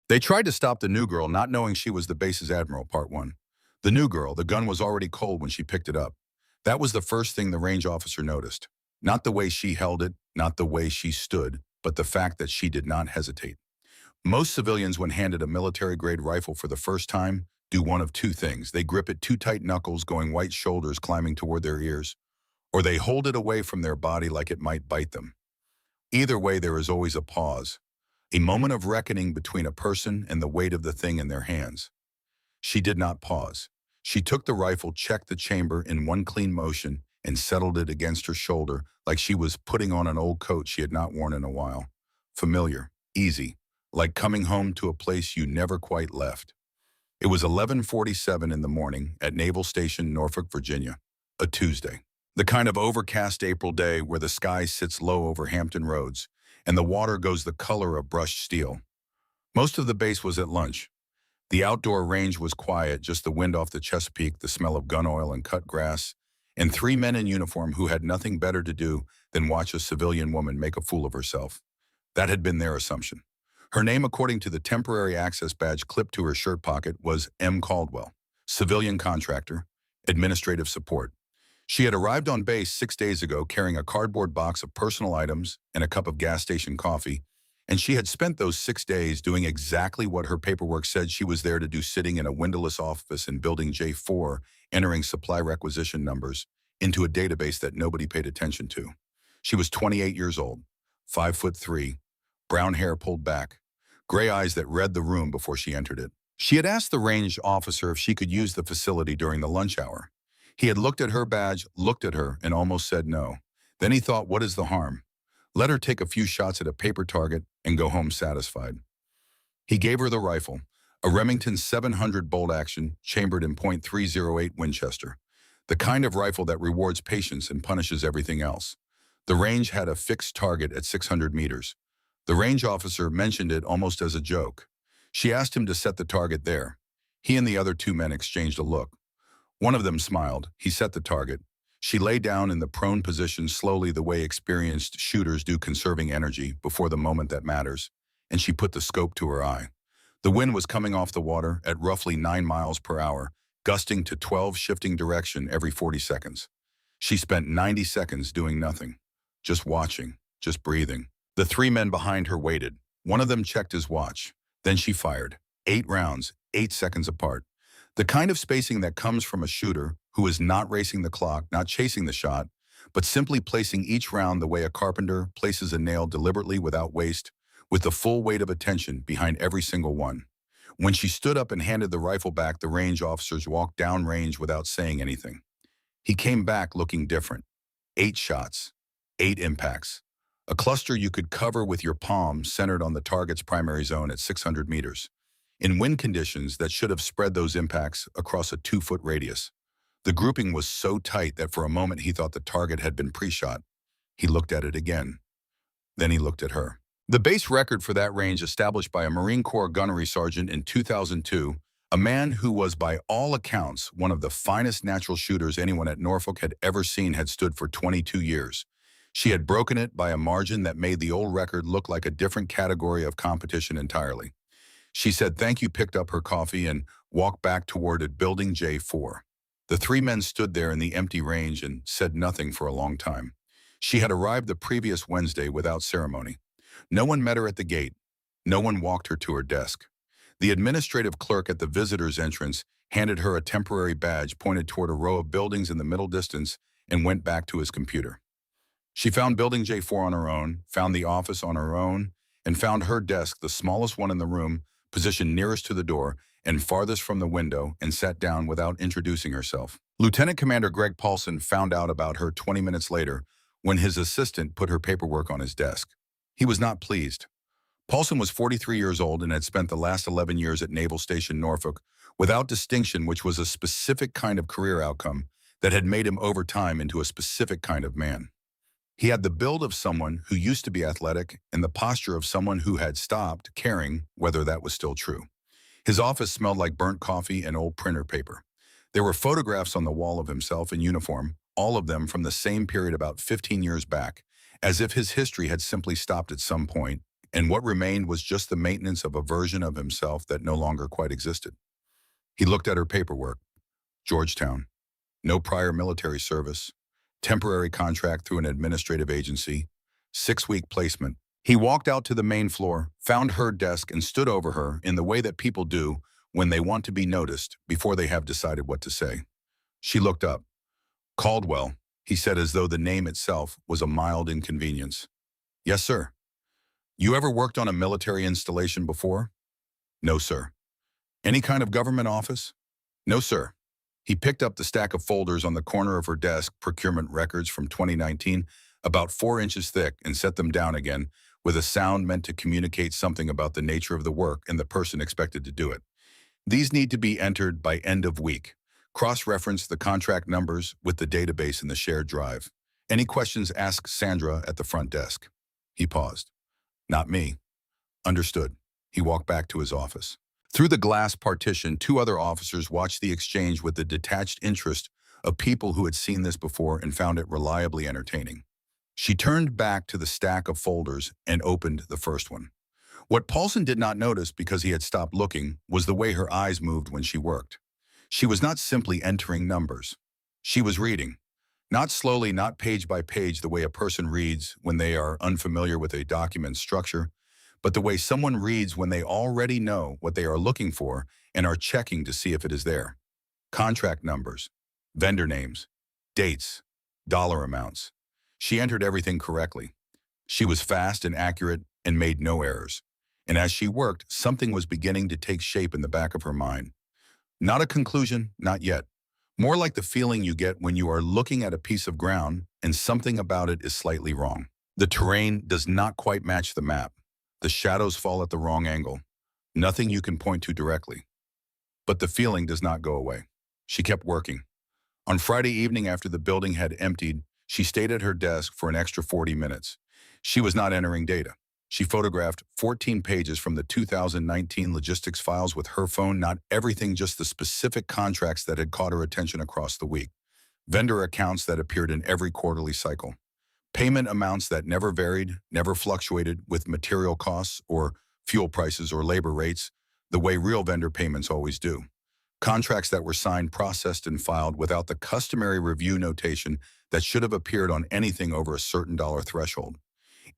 They tried to stop the new girl, not knowing she was the base's Admiral. Part 1. The new girl, the gun was already cold when she picked it up. That was the first thing the range officer noticed. Not the way she held it, not the way she stood, but the fact that she did not hesitate. Most civilians, when handed a military-grade rifle for the first time, do one of two things. They grip it too tight, knuckles going white, shoulders climbing toward their ears, or they hold it away from their body like it might bite them. Either way, there is always a pause, a moment of reckoning between a person and the weight of the thing in their hands. She did not pause. She took the rifle, checked the chamber in one clean motion, and settled it against her shoulder like she was putting on an old coat she had not worn in a while. Familiar, easy, like coming home to a place you never quite left. It was 11:47 in the morning at Naval Station, Norfolk, Virginia, a Tuesday. The kind of overcast April day where the sky sits low over Hampton Roads and the water goes the color of brushed steel. Most of the base was at lunch. The outdoor range was quiet, just the wind off the Chesapeake, the smell of gun oil and cut grass, and three men in uniform who had nothing better to do than watch a civilian woman make a fool of herself. That had been their assumption. Her name, according to the temporary access badge clipped to her shirt pocket, was M. Caldwell, civilian contractor, administrative support. She had arrived on base 6 days ago carrying a cardboard box of personal items and a cup of gas station coffee, and she had spent those 6 days doing exactly what her paperwork said she was there to do, sitting in a windowless office in Building J4, entering supply requisition numbers into a database that nobody paid attention to. She was 28 years old, 5'3", brown hair pulled back, gray eyes that read the room before she entered it. She had asked the range officer if she could use the facility during the lunch hour. He had looked at her badge, looked at her, and almost said no. Then he thought, what is the harm? Let her take a few shots at a paper target and go home satisfied. He gave her the rifle, a Remington 700 bolt action chambered in .308 Winchester, the kind of rifle that rewards patience and punishes everything else. The range had a fixed target at 600 meters. The range officer mentioned it almost as a joke. She asked him to set the target there. He and the other two men exchanged a look. One of them smiled. He set the target. She lay down in the prone position slowly, the way experienced shooters do, conserving energy before the moment that matters, and she put the scope to her eye. The wind was coming off the water at roughly 9 miles per hour, gusting to 12, shifting direction every 40 seconds. She spent 90 seconds doing nothing, just watching, just breathing. The three men behind her waited. One of them checked his watch. Then she fired. 8 rounds, 8 seconds apart. The kind of spacing that comes from a shooter who is not racing the clock, not chasing the shot, but simply placing each round the way a carpenter places a nail, deliberately, without waste, with the full weight of attention behind every single one. When she stood up and handed the rifle back, the range officers walked down range without saying anything. He came back looking different. 8 shots, 8 impacts. A cluster you could cover with your palm, centered on the target's primary zone at 600 meters. In wind conditions that should have spread those impacts across a 2-foot radius. The grouping was so tight that for a moment he thought the target had been pre-shot. He looked at it again. Then he looked at her. The base record for that range, established by a Marine Corps gunnery sergeant in 2002, a man who was by all accounts one of the finest natural shooters anyone at Norfolk had ever seen, had stood for 22 years. She had broken it by a margin that made the old record look like a different category of competition entirely. She said thank you, picked up her coffee, and walked back toward it, Building J4. The three men stood there in the empty range and said nothing for a long time. She had arrived the previous Wednesday without ceremony. No one met her at the gate. No one walked her to her desk. The administrative clerk at the visitor's entrance handed her a temporary badge, pointed toward a row of buildings in the middle distance, and went back to his computer. She found Building J4 on her own, found the office on her own, and found her desk, the smallest one in the room, positioned nearest to the door and farthest from the window, and sat down without introducing herself. Lieutenant Commander Greg Paulson found out about her 20 minutes later when his assistant put her paperwork on his desk. He was not pleased. Paulson was 43 years old and had spent the last 11 years at Naval Station, Norfolk, without distinction, which was a specific kind of career outcome that had made him over time into a specific kind of man. He had the build of someone who used to be athletic and the posture of someone who had stopped caring whether that was still true. His office smelled like burnt coffee and old printer paper. There were photographs on the wall of himself in uniform, all of them from the same period about 15 years back, as if his history had simply stopped at some point, and what remained was just the maintenance of a version of himself that no longer quite existed. He looked at her paperwork. Georgetown. No prior military service. Temporary contract through an administrative agency. 6-week placement. He walked out to the main floor, found her desk, and stood over her in the way that people do when they want to be noticed before they have decided what to say. She looked up. Caldwell, he said as though the name itself was a mild inconvenience. Yes, sir. You ever worked on a military installation before? No, sir. Any kind of government office? No, sir. He picked up the stack of folders on the corner of her desk, procurement records from 2019, about 4 inches thick, and set them down again with a sound meant to communicate something about the nature of the work and the person expected to do it. These need to be entered by end of week. Cross-reference the contract numbers with the database in the shared drive. Any questions, ask Sandra at the front desk. He paused. Not me. Understood. He walked back to his office. Through the glass partition, 2 other officers watched the exchange with the detached interest of people who had seen this before and found it reliably entertaining. She turned back to the stack of folders and opened the first one. What Paulson did not notice because he had stopped looking was the way her eyes moved when she worked. She was not simply entering numbers. She was reading. Not slowly, not page by page the way a person reads when they are unfamiliar with a document structure, but the way someone reads when they already know what they are looking for and are checking to see if it is there. Contract numbers, vendor names, dates, dollar amounts. She entered everything correctly. She was fast and accurate and made no errors. And as she worked, something was beginning to take shape in the back of her mind. Not a conclusion, not yet. More like the feeling you get when you are looking at a piece of ground and something about it is slightly wrong. The terrain does not quite match the map. The shadows fall at the wrong angle. Nothing you can point to directly. But the feeling does not go away. She kept working. On Friday evening after the building had emptied, she stayed at her desk for an extra 40 minutes. She was not entering data. She photographed 14 pages from the 2019 logistics files with her phone, not everything, just the specific contracts that had caught her attention across the week. Vendor accounts that appeared in every quarterly cycle. Payment amounts that never varied, never fluctuated with material costs or fuel prices or labor rates, the way real vendor payments always do. Contracts that were signed, processed, and filed without the customary review notation that should have appeared on anything over a certain dollar threshold.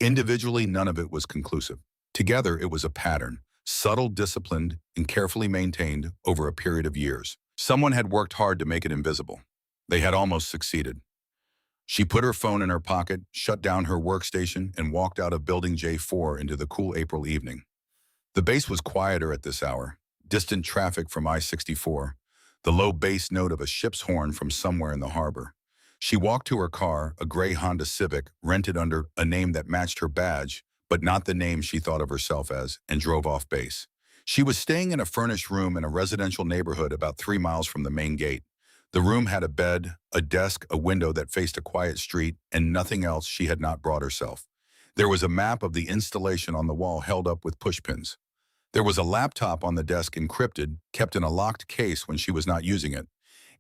Individually, none of it was conclusive. Together, it was a pattern, subtle, disciplined, and carefully maintained over a period of years. Someone had worked hard to make it invisible. They had almost succeeded. She put her phone in her pocket, shut down her workstation, and walked out of Building J4 into the cool April evening. The base was quieter at this hour. Distant traffic from I-64, the low bass note of a ship's horn from somewhere in the harbor. She walked to her car, a gray Honda Civic, rented under a name that matched her badge, but not the name she thought of herself as, and drove off base. She was staying in a furnished room in a residential neighborhood about 3 miles from the main gate. The room had a bed, a desk, a window that faced a quiet street, and nothing else she had not brought herself. There was a map of the installation on the wall held up with pushpins. There was a laptop on the desk encrypted, kept in a locked case when she was not using it,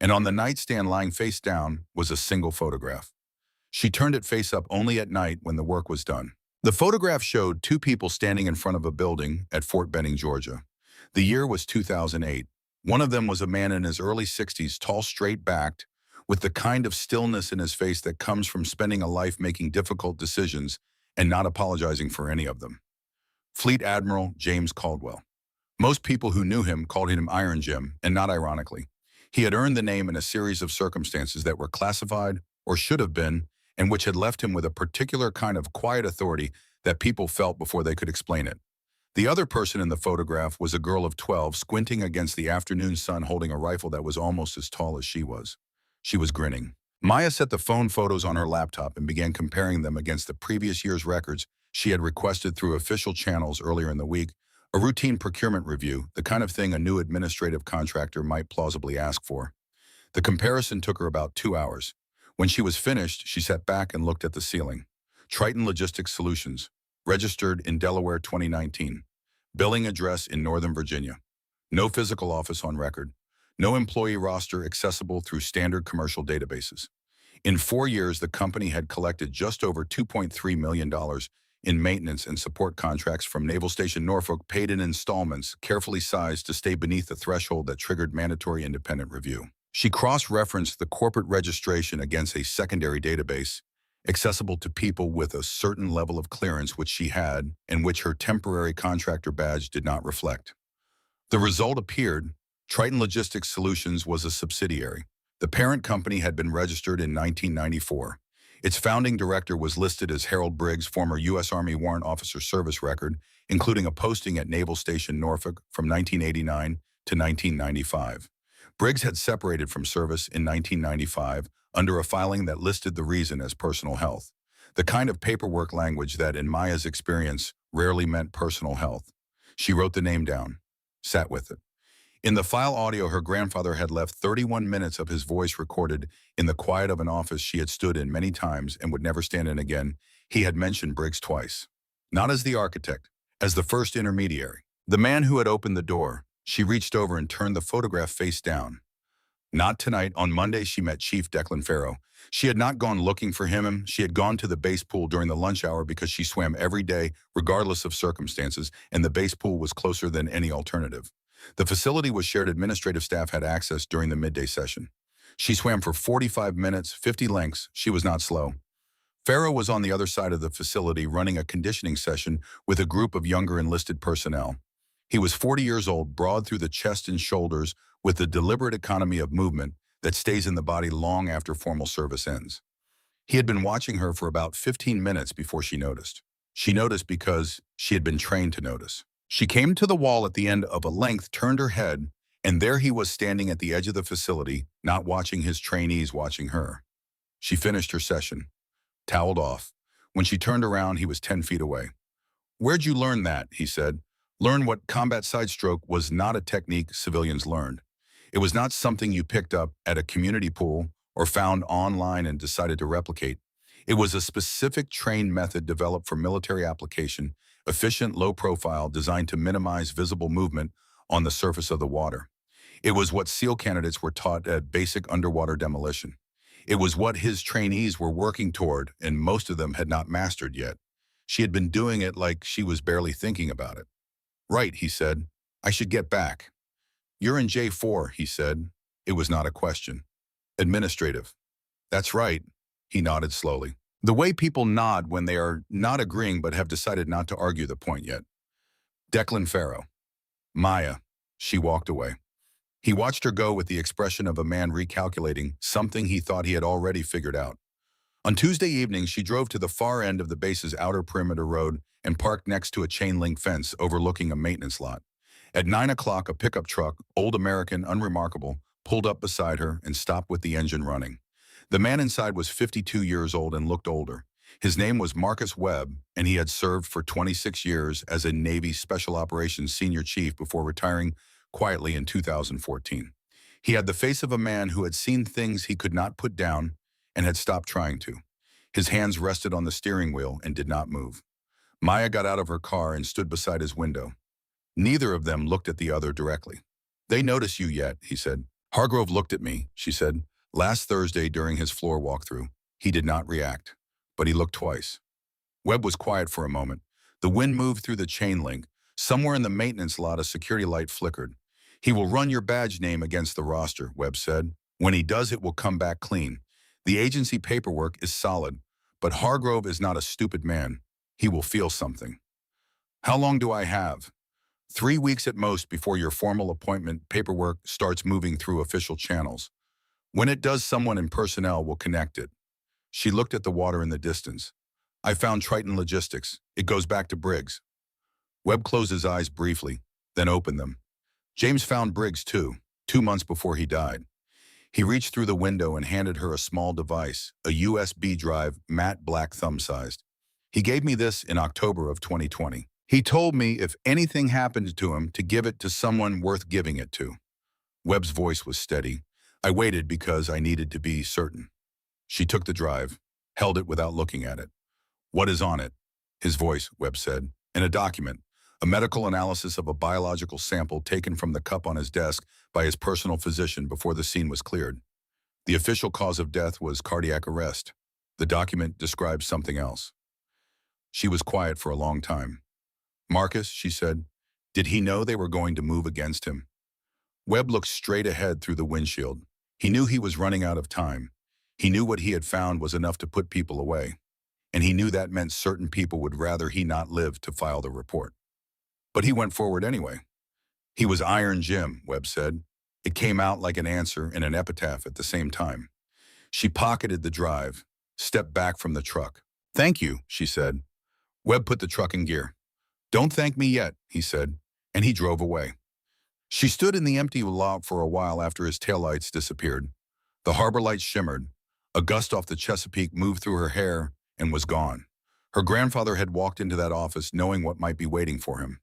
and on the nightstand lying face down was a single photograph. She turned it face up only at night when the work was done. The photograph showed 2 people standing in front of a building at Fort Benning, Georgia. The year was 2008. One of them was a man in his early 60s, tall, straight-backed, with the kind of stillness in his face that comes from spending a life making difficult decisions and not apologizing for any of them. Fleet Admiral James Caldwell. Most people who knew him called him Iron Jim, and not ironically. He had earned the name in a series of circumstances that were classified, or should have been, and which had left him with a particular kind of quiet authority that people felt before they could explain it. The other person in the photograph was a girl of 12, squinting against the afternoon sun, holding a rifle that was almost as tall as she was. She was grinning. Maya set the phone photos on her laptop and began comparing them against the previous year's records she had requested through official channels earlier in the week, a routine procurement review, the kind of thing a new administrative contractor might plausibly ask for. The comparison took her about 2 hours. When she was finished, she sat back and looked at the ceiling. Triton Logistics Solutions, registered in Delaware 2019. Billing address in Northern Virginia. No physical office on record. No employee roster accessible through standard commercial databases. In 4 years, the company had collected just over $2.3 million in maintenance and support contracts from Naval Station Norfolk paid in installments, carefully sized to stay beneath the threshold that triggered mandatory independent review. She cross-referenced the corporate registration against a secondary database, accessible to people with a certain level of clearance which she had and which her temporary contractor badge did not reflect. The result appeared. Triton Logistics Solutions was a subsidiary. The parent company had been registered in 1994. Its founding director was listed as Harold Briggs, former U.S. Army Warrant Officer service record, including a posting at Naval Station Norfolk from 1989 to 1995. Briggs had separated from service in 1995 under a filing that listed the reason as personal health, the kind of paperwork language that, in Maya's experience, rarely meant personal health. She wrote the name down, sat with it. In the file audio, her grandfather had left 31 minutes of his voice recorded in the quiet of an office she had stood in many times and would never stand in again. He had mentioned Briggs twice. Not as the architect, as the first intermediary. The man who had opened the door. She reached over and turned the photograph face down. Not tonight. On Monday, she met Chief Declan Farrow. She had not gone looking for him. She had gone to the base pool during the lunch hour because she swam every day, regardless of circumstances, and the base pool was closer than any alternative. The facility was shared. Administrative staff had access during the midday session. She swam for 45 minutes, 50 lengths. She was not slow. Farrow was on the other side of the facility running a conditioning session with a group of younger enlisted personnel. He was 40 years old, broad through the chest and shoulders, with the deliberate economy of movement that stays in the body long after formal service ends. He had been watching her for about 15 minutes before she noticed. She noticed because she had been trained to notice. She came to the wall at the end of a length, turned her head, and there he was standing at the edge of the facility, not watching his trainees, watching her. She finished her session, toweled off. When she turned around, he was 10 feet away. "Where'd you learn that?" he said. Learn what combat side stroke was not a technique civilians learned. It was not something you picked up at a community pool or found online and decided to replicate. It was a specific trained method developed for military application, efficient, low profile, designed to minimize visible movement on the surface of the water. It was what SEAL candidates were taught at basic underwater demolition. It was what his trainees were working toward, and most of them had not mastered yet. She had been doing it like she was barely thinking about it. "Right," he said. "I should get back." "You're in J4, he said. It was not a question. "Administrative." "That's right." He nodded slowly. The way people nod when they are not agreeing but have decided not to argue the point yet. Declan Farrow. "Maya." She walked away. He watched her go with the expression of a man recalculating something he thought he had already figured out. On Tuesday evening, she drove to the far end of the base's outer perimeter road and parked next to a chain-link fence overlooking a maintenance lot. At 9 o'clock, a pickup truck, old American, unremarkable, pulled up beside her and stopped with the engine running. The man inside was 52 years old and looked older. His name was Marcus Webb, and he had served for 26 years as a Navy Special Operations Senior Chief before retiring quietly in 2014. He had the face of a man who had seen things he could not put down and had stopped trying to. His hands rested on the steering wheel and did not move. Maya got out of her car and stood beside his window. Neither of them looked at the other directly. "They notice you yet," he said. "Hargrove looked at me," she said. "Last Thursday during his floor walkthrough. He did not react, but he looked twice." Webb was quiet for a moment. The wind moved through the chain link. Somewhere in the maintenance lot, a security light flickered. "He will run your badge name against the roster," Webb said. "When he does, it will come back clean. The agency paperwork is solid, but Hargrove is not a stupid man. He will feel something." "How long do I have?" 3 weeks at most before your formal appointment paperwork starts moving through official channels. When it does, someone in personnel will connect it." She looked at the water in the distance. "I found Triton Logistics. It goes back to Briggs." Webb closed his eyes briefly, then opened them. "James found Briggs too, 2 months before he died." He reached through the window and handed her a small device, a USB drive, matte black thumb-sized. "He gave me this in October of 2020. He told me if anything happened to him to give it to someone worth giving it to." Webb's voice was steady. "I waited because I needed to be certain." She took the drive, held it without looking at it. "What is on it?" His voice, Webb said. "In a document, a medical analysis of a biological sample taken from the cup on his desk by his personal physician before the scene was cleared. The official cause of death was cardiac arrest. The document describes something else." She was quiet for a long time. Marcus, she said, did he know they were going to move against him? Webb looked straight ahead through the windshield. He knew he was running out of time. He knew what he had found was enough to put people away. And he knew that meant certain people would rather he not live to file the report. But he went forward anyway. He was Iron Jim, Webb said. It came out like an answer and an epitaph at the same time. She pocketed the drive, stepped back from the truck. Thank you, she said. Webb put the truck in gear. Don't thank me yet, he said, and he drove away. She stood in the empty lot for a while after his taillights disappeared. The harbor lights shimmered. A gust off the Chesapeake moved through her hair and was gone. Her grandfather had walked into that office knowing what might be waiting for him.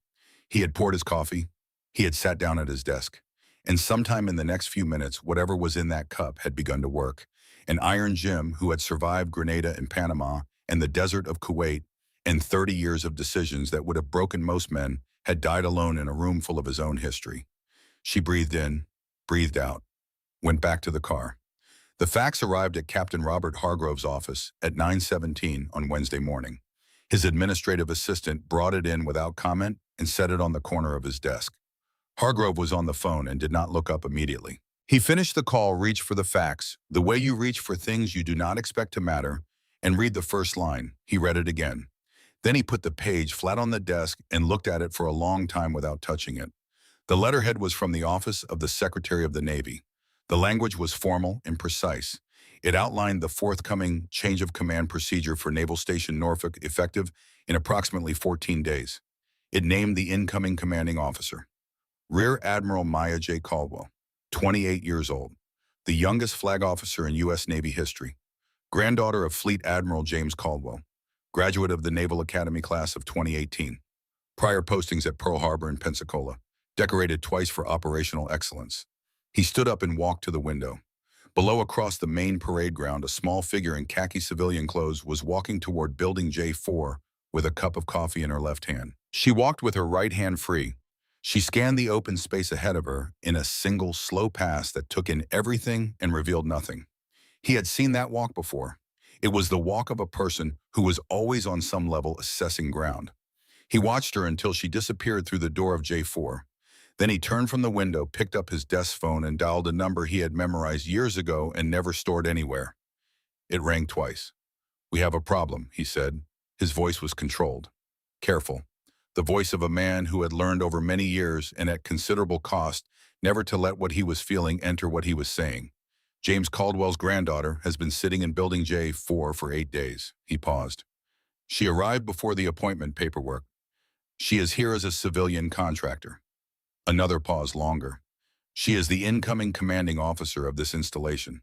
He had poured his coffee. He had sat down at his desk. And sometime in the next few minutes, whatever was in that cup had begun to work. And Iron Jim, who had survived Grenada and Panama and the desert of Kuwait and 30 years of decisions that would have broken most men, had died alone in a room full of his own history. She breathed in, breathed out, went back to the car. The fax arrived at Captain Robert Hargrove's office at 9:17 on Wednesday morning. His administrative assistant brought it in without comment and set it on the corner of his desk. Hargrove was on the phone and did not look up immediately. He finished the call, reached for the fax, the way you reach for things you do not expect to matter, and read the first line. He read it again. Then he put the page flat on the desk and looked at it for a long time without touching it. The letterhead was from the Office of the Secretary of the Navy. The language was formal and precise. It outlined the forthcoming change of command procedure for Naval Station Norfolk, effective in approximately 14 days. It named the incoming commanding officer, Rear Admiral Maya J. Caldwell, 28 years old, the youngest flag officer in U.S. Navy history, granddaughter of Fleet Admiral James Caldwell, graduate of the Naval Academy class of 2018, prior postings at Pearl Harbor and Pensacola, decorated twice for operational excellence. He stood up and walked to the window. Below, across the main parade ground, a small figure in khaki civilian clothes was walking toward Building J4 with a cup of coffee in her left hand. She walked with her right hand free. She scanned the open space ahead of her in a single, slow pass that took in everything and revealed nothing. He had seen that walk before. It was the walk of a person who was always on some level assessing ground. He watched her until she disappeared through the door of J4. Then he turned from the window, picked up his desk phone, and dialed a number he had memorized years ago and never stored anywhere. It rang twice. "We have a problem," he said. His voice was controlled, careful. The voice of a man who had learned over many years and at considerable cost never to let what he was feeling enter what he was saying. "James Caldwell's granddaughter has been sitting in Building J4 for 8 days. He paused. "She arrived before the appointment paperwork. She is here as a civilian contractor." Another pause, longer. "She is the incoming commanding officer of this installation."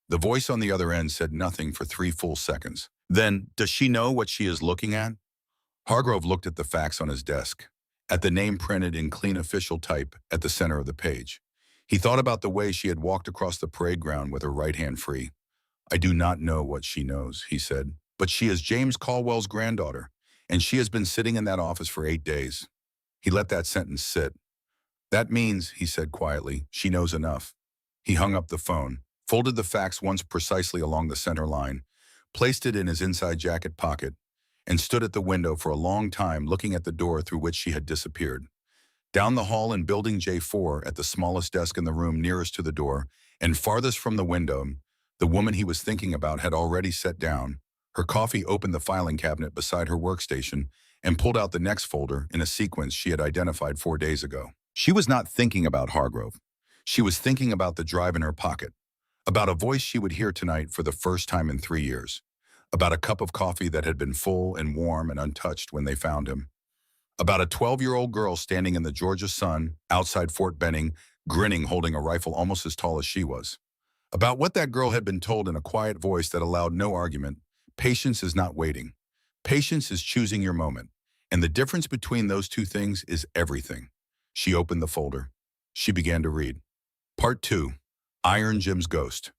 The voice on the other end said nothing for 3 full seconds. Then, "Does she know what she is looking at?" Hargrove looked at the fax on his desk, at the name printed in clean official type at the center of the page. He thought about the way she had walked across the parade ground with her right hand free. "I do not know what she knows," he said, "but she is James Caldwell's granddaughter, and she has been sitting in that office for 8 days. He let that sentence sit. "That means," he said quietly, "she knows enough." He hung up the phone, folded the fax once precisely along the center line, placed it in his inside jacket pocket, and stood at the window for a long time looking at the door through which she had disappeared. Down the hall in Building J4, at the smallest desk in the room nearest to the door and farthest from the window, the woman he was thinking about had already sat down. Her coffee opened the filing cabinet beside her workstation and pulled out the next folder in a sequence she had identified 4 days ago. She was not thinking about Hargrove. She was thinking about the drive in her pocket, about a voice she would hear tonight for the first time in 3 years, about a cup of coffee that had been full and warm and untouched when they found him, about a 12-year-old girl standing in the Georgia sun outside Fort Benning, grinning, holding a rifle almost as tall as she was, about what that girl had been told in a quiet voice that allowed no argument. Patience is not waiting. Patience is choosing your moment. And the difference between those two things is everything. She opened the folder. She began to read. Part 2, Iron Jim's Ghost.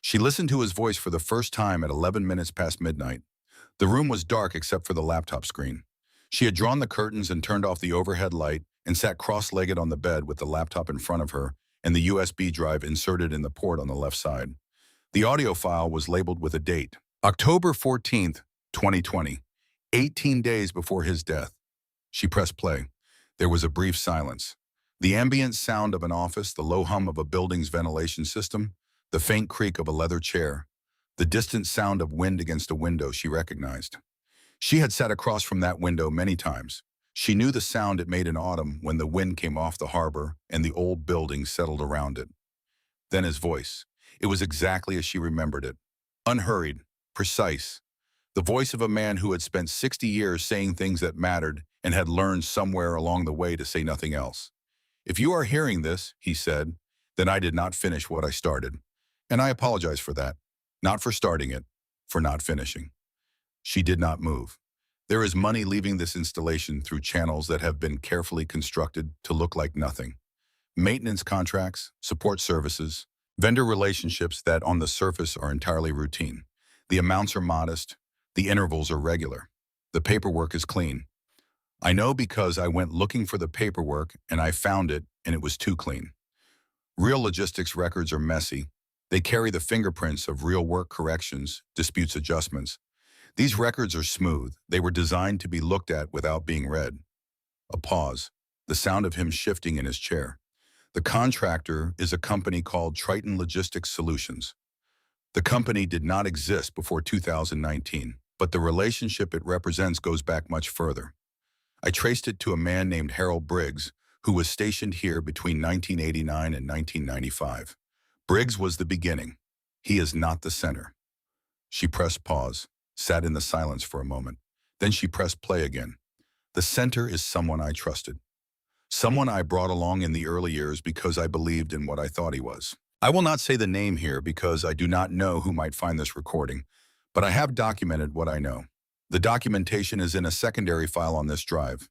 She listened to his voice for the first time at 11 minutes past midnight. The room was dark except for the laptop screen. She had drawn the curtains and turned off the overhead light and sat cross-legged on the bed with the laptop in front of her and the USB drive inserted in the port on the left side. The audio file was labeled with a date, October 14th, 2020. 18 days before his death. She pressed play. There was a brief silence. The ambient sound of an office, the low hum of a building's ventilation system, the faint creak of a leather chair, the distant sound of wind against a window she recognized. She had sat across from that window many times. She knew the sound it made in autumn when the wind came off the harbor and the old buildings settled around it. Then his voice. It was exactly as she remembered it. Unhurried, precise. The voice of a man who had spent 60 years saying things that mattered and had learned somewhere along the way to say nothing else. If you are hearing this, he said, then I did not finish what I started. And I apologize for that. Not for starting it, for not finishing. She did not move. There is money leaving this installation through channels that have been carefully constructed to look like nothing. Maintenance contracts, support services, vendor relationships that on the surface are entirely routine. The amounts are modest. The intervals are regular. The paperwork is clean. I know because I went looking for the paperwork and I found it and it was too clean. Real logistics records are messy. They carry the fingerprints of real work corrections, disputes, adjustments. These records are smooth. They were designed to be looked at without being read. A pause. The sound of him shifting in his chair. The contractor is a company called Triton Logistics Solutions. The company did not exist before 2019, but the relationship it represents goes back much further. I traced it to a man named Harold Briggs, who was stationed here between 1989 and 1995. Briggs was the beginning. He is not the center. She pressed pause, sat in the silence for a moment. Then she pressed play again. The center is someone I trusted. Someone I brought along in the early years because I believed in what I thought he was. I will not say the name here because I do not know who might find this recording, but I have documented what I know. The documentation is in a secondary file on this drive,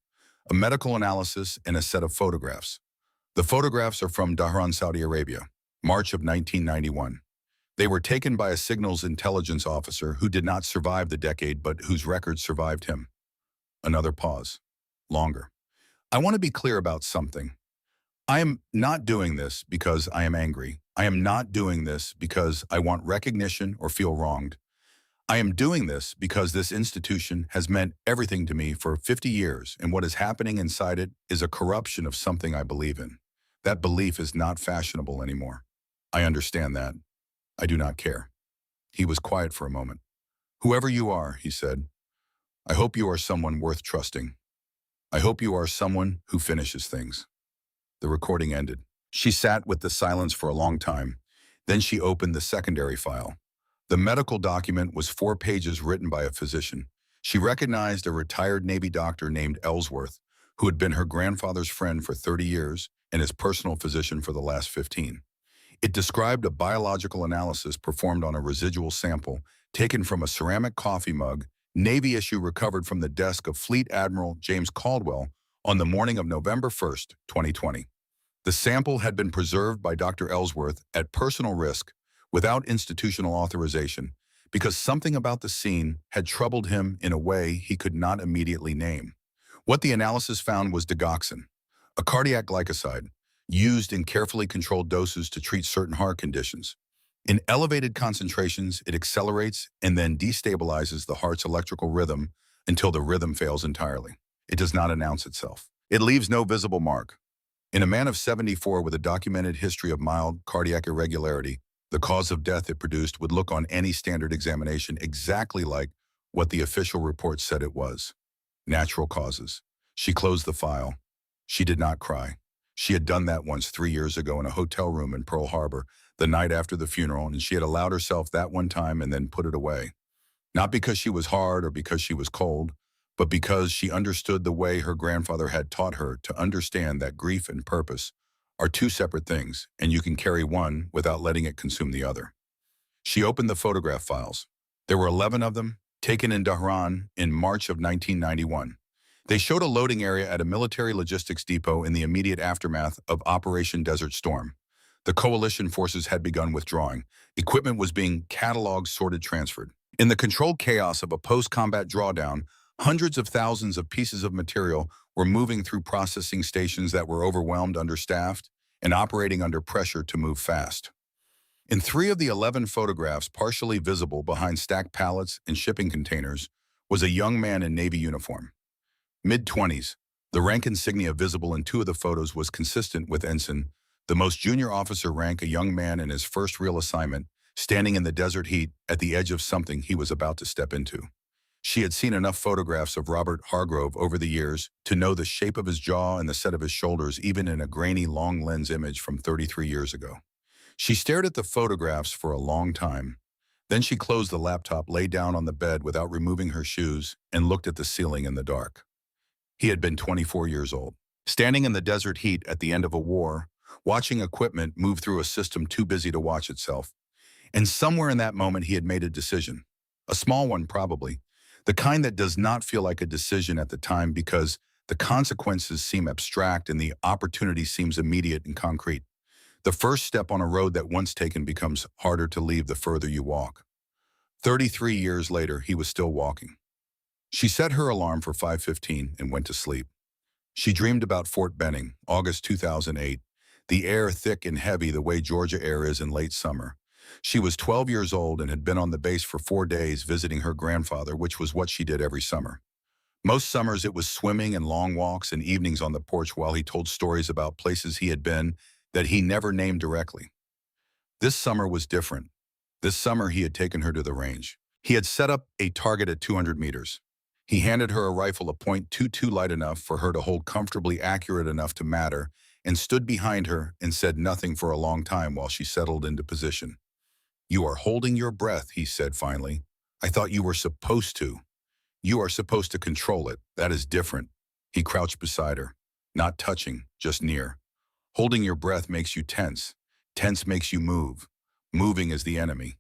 a medical analysis and a set of photographs. The photographs are from Dhahran, Saudi Arabia, March of 1991. They were taken by a signals intelligence officer who did not survive the decade but whose records survived him. Another pause. Longer. I want to be clear about something. I am not doing this because I am angry. I am not doing this because I want recognition or feel wronged. I am doing this because this institution has meant everything to me for 50 years, and what is happening inside it is a corruption of something I believe in. That belief is not fashionable anymore. I understand that. I do not care. He was quiet for a moment. Whoever you are, he said, I hope you are someone worth trusting. I hope you are someone who finishes things. The recording ended. She sat with the silence for a long time. Then she opened the secondary file. The medical document was 4 pages written by a physician. She recognized a retired Navy doctor named Ellsworth, who had been her grandfather's friend for 30 years and his personal physician for the last 15. It described a biological analysis performed on a residual sample taken from a ceramic coffee mug, Navy issue recovered from the desk of Fleet Admiral James Caldwell on the morning of November 1st, 2020. The sample had been preserved by Dr. Ellsworth at personal risk without institutional authorization because something about the scene had troubled him in a way he could not immediately name. What the analysis found was digoxin, a cardiac glycoside, used in carefully controlled doses to treat certain heart conditions. In elevated concentrations, it accelerates and then destabilizes the heart's electrical rhythm until the rhythm fails entirely. It does not announce itself. It leaves no visible mark. In a man of 74 with a documented history of mild cardiac irregularity, the cause of death it produced would look on any standard examination exactly like what the official report said it was. Natural causes. She closed the file. She did not cry. She had done that once 3 years ago in a hotel room in Pearl Harbor, the night after the funeral, and she had allowed herself that one time and then put it away. Not because she was hard or because she was cold, but because she understood the way her grandfather had taught her to understand that grief and purpose are 2 separate things, and you can carry one without letting it consume the other. She opened the photograph files. There were 11 of them, taken in Dhahran in March of 1991. They showed a loading area at a military logistics depot in the immediate aftermath of Operation Desert Storm. The coalition forces had begun withdrawing. Equipment was being cataloged, sorted, transferred. In the controlled chaos of a post-combat drawdown, hundreds of thousands of pieces of material were moving through processing stations that were overwhelmed, understaffed, and operating under pressure to move fast. In 3 of the 11 photographs partially visible behind stacked pallets and shipping containers was a young man in Navy uniform. Mid-20s, the rank insignia visible in two of the photos was consistent with ensign, the most junior officer rank, a young man in his first real assignment, standing in the desert heat at the edge of something he was about to step into. She had seen enough photographs of Robert Hargrove over the years to know the shape of his jaw and the set of his shoulders, even in a grainy long lens image from 33 years ago. She stared at the photographs for a long time. Then she closed the laptop, lay down on the bed without removing her shoes, and looked at the ceiling in the dark. He had been 24 years old, standing in the desert heat at the end of a war, watching equipment move through a system too busy to watch itself. And somewhere in that moment, he had made a decision. A small one, probably. The kind that does not feel like a decision at the time because the consequences seem abstract and the opportunity seems immediate and concrete. The first step on a road that once taken becomes harder to leave the further you walk. 33 years later, he was still walking. She set her alarm for 5:15 and went to sleep. She dreamed about Fort Benning, August 2008, the air thick and heavy the way Georgia air is in late summer. She was 12 years old and had been on the base for 4 days visiting her grandfather, which was what she did every summer. Most summers it was swimming and long walks and evenings on the porch while he told stories about places he had been that he never named directly. This summer was different. This summer he had taken her to the range. He had set up a target at 200 meters. He handed her a rifle, a .22 light enough for her to hold comfortably, accurate enough to matter, and stood behind her and said nothing for a long time while she settled into position. "You are holding your breath," he said finally. "I thought you were supposed to. You are supposed to control it. That is different." He crouched beside her, not touching, just near. Holding your breath makes you tense. Tense makes you move. Moving is the enemy.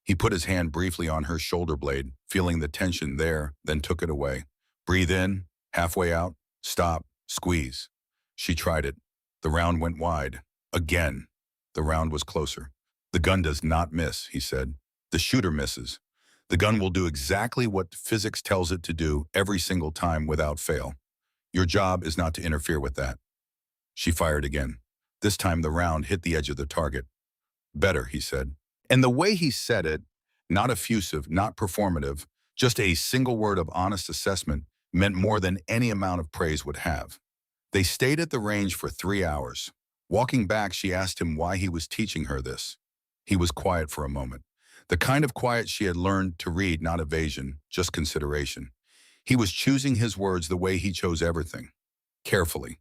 He put his hand briefly on her shoulder blade, feeling the tension there, then took it away. Breathe in, halfway out, stop, squeeze. She tried it. The round went wide. Again. The round was closer. "The gun does not miss," he said. "The shooter misses. The gun will do exactly what physics tells it to do every single time without fail. Your job is not to interfere with that." She fired again. This time the round hit the edge of the target. "Better," he said. And the way he said it, not effusive, not performative, just a single word of honest assessment, meant more than any amount of praise would have. They stayed at the range for 3 hours. Walking back, she asked him why he was teaching her this. He was quiet for a moment. The kind of quiet she had learned to read, not evasion, just consideration. He was choosing his words the way he chose everything. Carefully.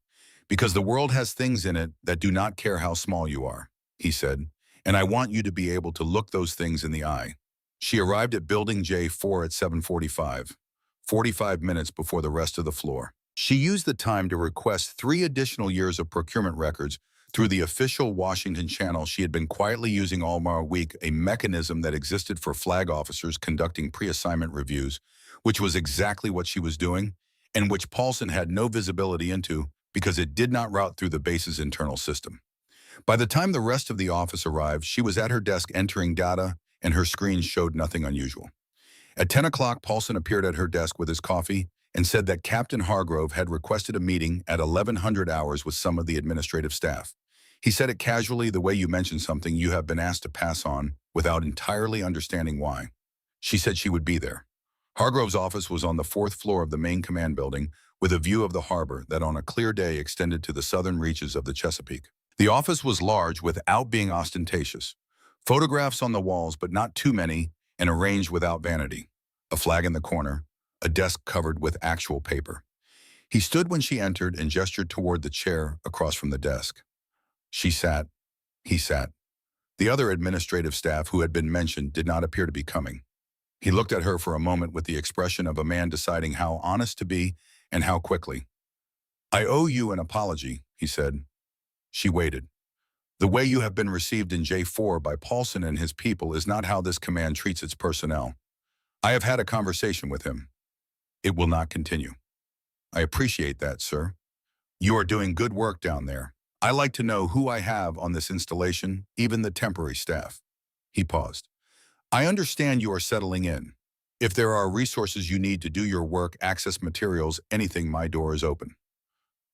"Because the world has things in it that do not care how small you are," he said, "and I want you to be able to look those things in the eye." She arrived at Building J4 at 7:45, 45 minutes before the rest of the floor. She used the time to request 3 additional years of procurement records through the official Washington channel she had been quietly using all week, a mechanism that existed for flag officers conducting pre-assignment reviews, which was exactly what she was doing, and which Paulson had no visibility into because it did not route through the base's internal system. By the time the rest of the office arrived, she was at her desk entering data, and her screen showed nothing unusual. At 10 o'clock, Paulson appeared at her desk with his coffee and said that Captain Hargrove had requested a meeting at 1100 hours with some of the administrative staff. He said it casually, the way you mentioned something you have been asked to pass on, without entirely understanding why. She said she would be there. Hargrove's office was on the 4th floor of the main command building, with a view of the harbor that on a clear day extended to the southern reaches of the Chesapeake. The office was large without being ostentatious. Photographs on the walls, but not too many, and arranged without vanity. A flag in the corner, a desk covered with actual paper. He stood when she entered and gestured toward the chair across from the desk. She sat. He sat. The other administrative staff who had been mentioned did not appear to be coming. He looked at her for a moment with the expression of a man deciding how honest to be and how quickly. "I owe you an apology," he said. She waited. "The way you have been received in J4 by Paulson and his people is not how this command treats its personnel. I have had a conversation with him. It will not continue." "I appreciate that, sir. You are doing good work down there. I like to know who I have on this installation, even the temporary staff." He paused. "I understand you are settling in. If there are resources you need to do your work, access materials, anything, my door is open."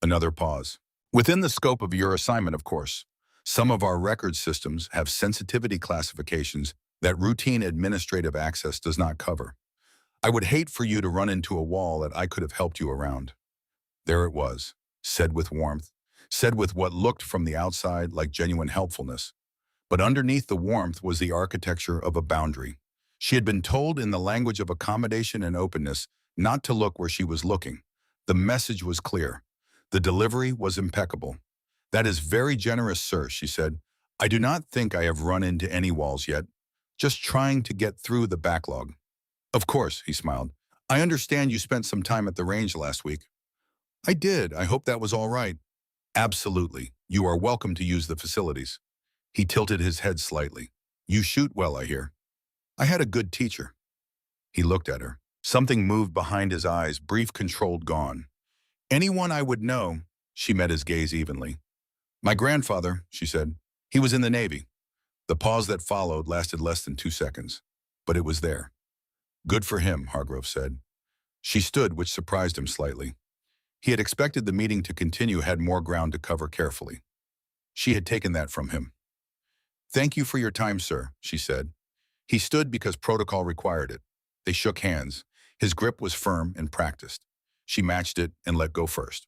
Another pause. "Within the scope of your assignment, of course. Some of our record systems have sensitivity classifications that routine administrative access does not cover. I would hate for you to run into a wall that I could have helped you around. There it was, said with warmth, said with what looked from the outside like genuine helpfulness. But underneath the warmth was the architecture of a boundary. She had been told in the language of accommodation and openness not to look where she was looking. The message was clear. The delivery was impeccable. That is very generous, sir, she said. I do not think I have run into any walls yet. Just trying to get through the backlog. Of course, he smiled. I understand you spent some time at the range last week. I did. I hope that was all right. Absolutely. You are welcome to use the facilities. He tilted his head slightly. You shoot well, I hear. I had a good teacher. He looked at her. Something moved behind his eyes, brief, controlled, gone. Anyone I would know, she met his gaze evenly. My grandfather, she said. He was in the Navy. The pause that followed lasted less than 2 seconds. But it was there. Good for him, Hargrove said. She stood, which surprised him slightly. He had expected the meeting to continue, had more ground to cover carefully. She had taken that from him. Thank you for your time, sir, she said. He stood because protocol required it. They shook hands. His grip was firm and practiced. She matched it and let go first.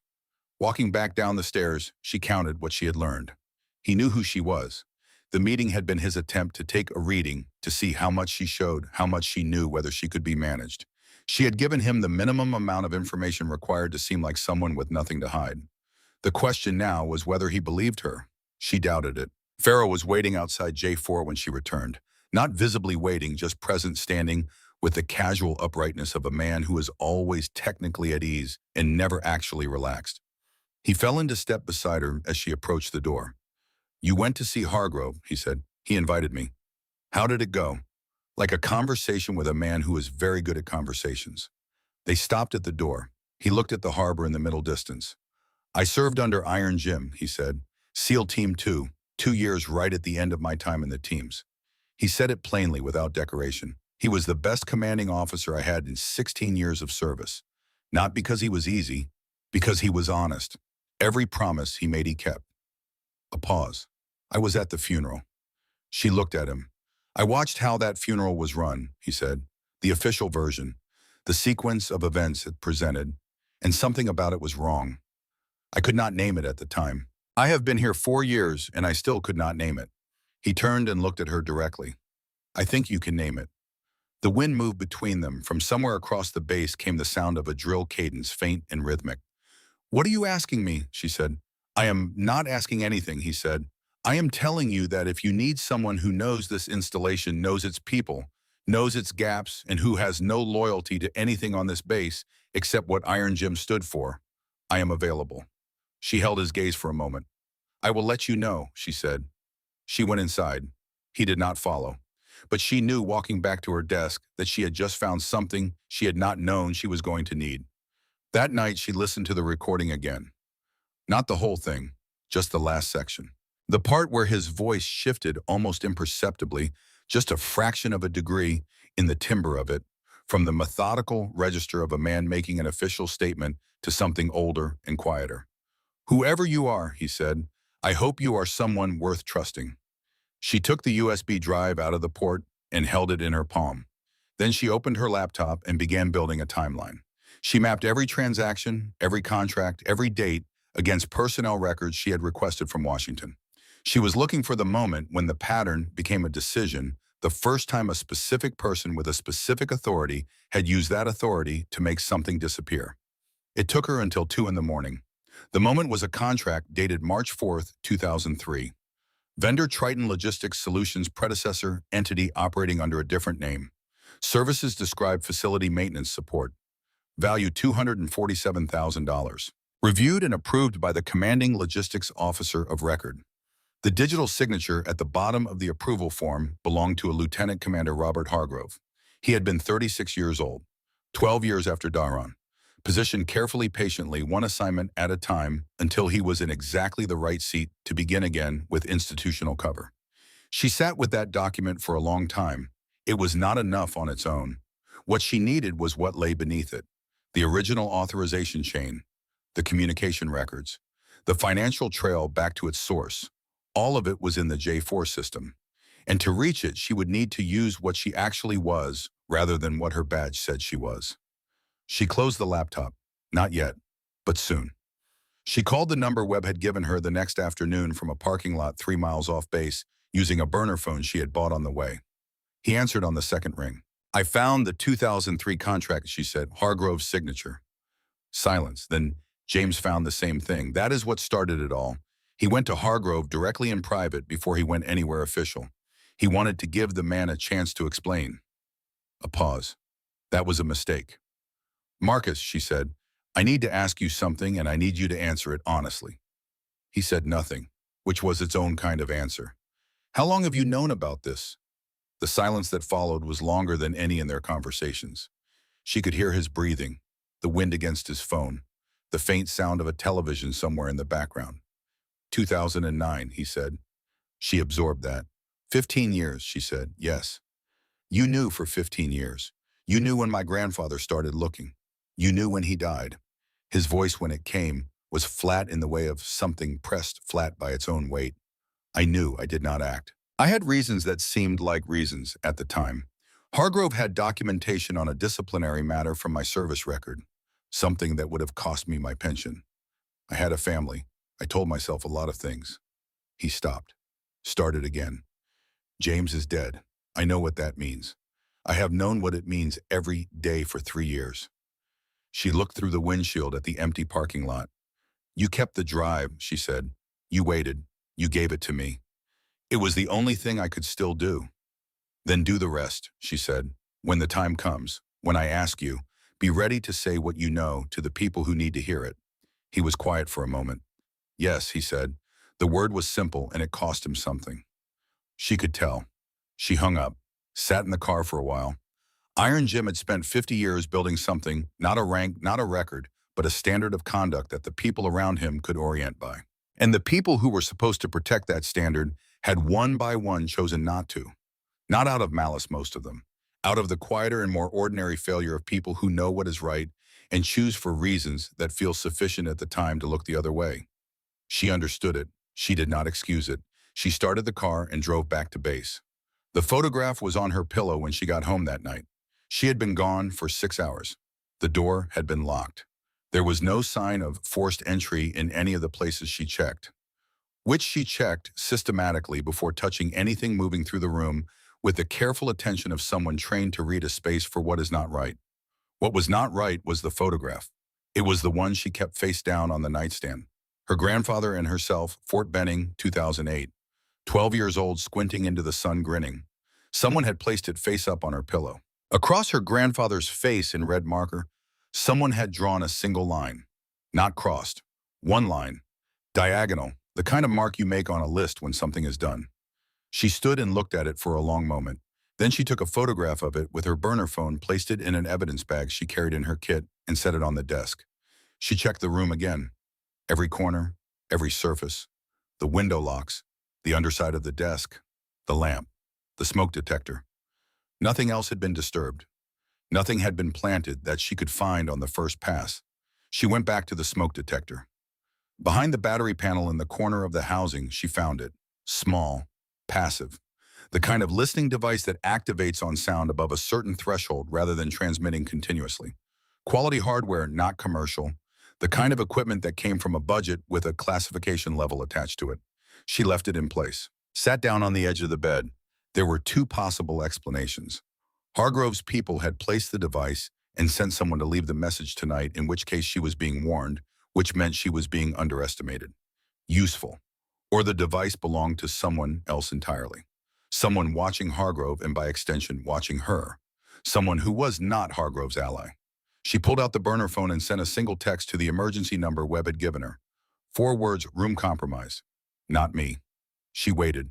Walking back down the stairs, she counted what she had learned. He knew who she was. The meeting had been his attempt to take a reading to see how much she showed, how much she knew, whether she could be managed. She had given him the minimum amount of information required to seem like someone with nothing to hide. The question now was whether he believed her. She doubted it. Farrow was waiting outside J4 when she returned. Not visibly waiting, just present, standing with the casual uprightness of a man who is always technically at ease and never actually relaxed. He fell into step beside her as she approached the door. You went to see Hargrove, he said. He invited me. How did it go? Like a conversation with a man who is very good at conversations. They stopped at the door. He looked at the harbor in the middle distance. I served under Iron Jim, he said. SEAL Team 2, 2 years right at the end of my time in the teams. He said it plainly without decoration. He was the best commanding officer I had in 16 years of service. Not because he was easy, because he was honest. Every promise he made he kept. A pause. I was at the funeral. She looked at him. I watched how that funeral was run, he said. The official version. The sequence of events it presented. And something about it was wrong. I could not name it at the time. I have been here 4 years and I still could not name it. He turned and looked at her directly. I think you can name it. The wind moved between them. From somewhere across the base came the sound of a drill cadence, faint and rhythmic. What are you asking me? She said. I am not asking anything, he said. I am telling you that if you need someone who knows this installation, knows its people, knows its gaps, and who has no loyalty to anything on this base except what Iron Jim stood for, I am available. She held his gaze for a moment. I will let you know, she said. She went inside. He did not follow. But she knew, walking back to her desk, that she had just found something she had not known she was going to need. That night, she listened to the recording again. Not the whole thing, just the last section. The part where his voice shifted almost imperceptibly, just a fraction of a degree in the timbre of it, from the methodical register of a man making an official statement to something older and quieter. Whoever you are, he said, I hope you are someone worth trusting. She took the USB drive out of the port and held it in her palm. Then she opened her laptop and began building a timeline. She mapped every transaction, every contract, every date against personnel records she had requested from Washington. She was looking for the moment when the pattern became a decision, the first time a specific person with a specific authority had used that authority to make something disappear. It took her until 2 in the morning. The moment was a contract dated March 4th, 2003. Vendor Triton Logistics Solutions predecessor entity operating under a different name. Services described facility maintenance support. Value $247,000. Reviewed and approved by the commanding logistics officer of record. The digital signature at the bottom of the approval form belonged to a Lieutenant Commander Robert Hargrove. He had been 36 years old, 12 years after Daron. Positioned carefully, patiently, one assignment at a time until he was in exactly the right seat to begin again with institutional cover. She sat with that document for a long time. It was not enough on its own. What she needed was what lay beneath it. The original authorization chain, the communication records, the financial trail back to its source. All of it was in the J4 system. And to reach it, she would need to use what she actually was rather than what her badge said she was. She closed the laptop. Not yet, but soon. She called the number Webb had given her the next afternoon from a parking lot 3 miles off base using a burner phone she had bought on the way. He answered on the second ring. "I found the 2003 contract," she said, "Hargrove's signature." Silence. Then James found the same thing. That is what started it all. He went to Hargrove directly in private before he went anywhere official. He wanted to give the man a chance to explain. A pause. "That was a mistake." "Marcus," she said, "I need to ask you something and I need you to answer it honestly." He said nothing, which was its own kind of answer. "How long have you known about this?" The silence that followed was longer than any in their conversations. She could hear his breathing, the wind against his phone, the faint sound of a television somewhere in the background. 2009, he said. She absorbed that. 15 years, she said. "Yes. You knew for 15 years. You knew when my grandfather started looking. You knew when he died." His voice, when it came, was flat in the way of something pressed flat by its own weight. "I knew. I did not act. I had reasons that seemed like reasons at the time. Hargrove had documentation on a disciplinary matter from my service record, something that would have cost me my pension. I had a family. I told myself a lot of things." He stopped. Started again. "James is dead. I know what that means. I have known what it means every day for 3 years." She looked through the windshield at the empty parking lot. "You kept the drive," she said. "You waited. You gave it to me. It was the only thing I could still do." "Then do the rest," she said. "When the time comes, when I ask you, be ready to say what you know to the people who need to hear it." He was quiet for a moment. "Yes," he said. The word was simple and it cost him something. She could tell. She hung up, sat in the car for a while. Iron Jim had spent 50 years building something, not a rank, not a record, but a standard of conduct that the people around him could orient by. And the people who were supposed to protect that standard had one by one chosen not to. Not out of malice, most of them. Out of the quieter and more ordinary failure of people who know what is right and choose for reasons that feel sufficient at the time to look the other way. She understood it. She did not excuse it. She started the car and drove back to base. The photograph was on her pillow when she got home that night. She had been gone for 6 hours. The door had been locked. There was no sign of forced entry in any of the places she checked, which she checked systematically before touching anything moving through the room with the careful attention of someone trained to read a space for what is not right. What was not right was the photograph. It was the one she kept face down on the nightstand. Her grandfather and herself, Fort Benning, 2008. 12 years old, squinting into the sun, grinning. Someone had placed it face up on her pillow. Across her grandfather's face in red marker, someone had drawn a single line. Not crossed. One line. Diagonal. The kind of mark you make on a list when something is done. She stood and looked at it for a long moment. Then she took a photograph of it with her burner phone, placed it in an evidence bag she carried in her kit, and set it on the desk. She checked the room again. Every corner, every surface, the window locks, the underside of the desk, the lamp, the smoke detector. Nothing else had been disturbed. Nothing had been planted that she could find on the first pass. She went back to the smoke detector. Behind the battery panel in the corner of the housing, she found it. Small, passive. The kind of listening device that activates on sound above a certain threshold rather than transmitting continuously. Quality hardware, not commercial. The kind of equipment that came from a budget with a classification level attached to it. She left it in place. Sat down on the edge of the bed. There were two possible explanations. Hargrove's people had placed the device and sent someone to leave the message tonight, in which case she was being warned, which meant she was being underestimated. Useful. Or the device belonged to someone else entirely. Someone watching Hargrove and by extension watching her. Someone who was not Hargrove's ally. She pulled out the burner phone and sent a single text to the emergency number Webb had given her. 4 words, room compromise. Not me. She waited.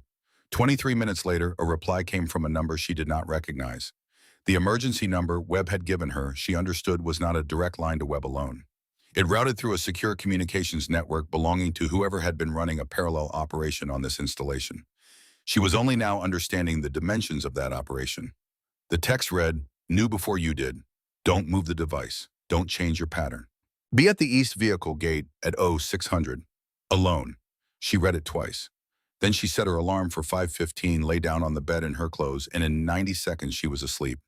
23 minutes later, a reply came from a number she did not recognize. The emergency number Webb had given her, she understood, was not a direct line to Webb alone. It routed through a secure communications network belonging to whoever had been running a parallel operation on this installation. She was only now understanding the dimensions of that operation. The text read, "Knew before you did. Don't move the device. Don't change your pattern. Be at the east vehicle gate at 0600. Alone." She read it twice. Then she set her alarm for 5:15, lay down on the bed in her clothes, and in 90 seconds she was asleep.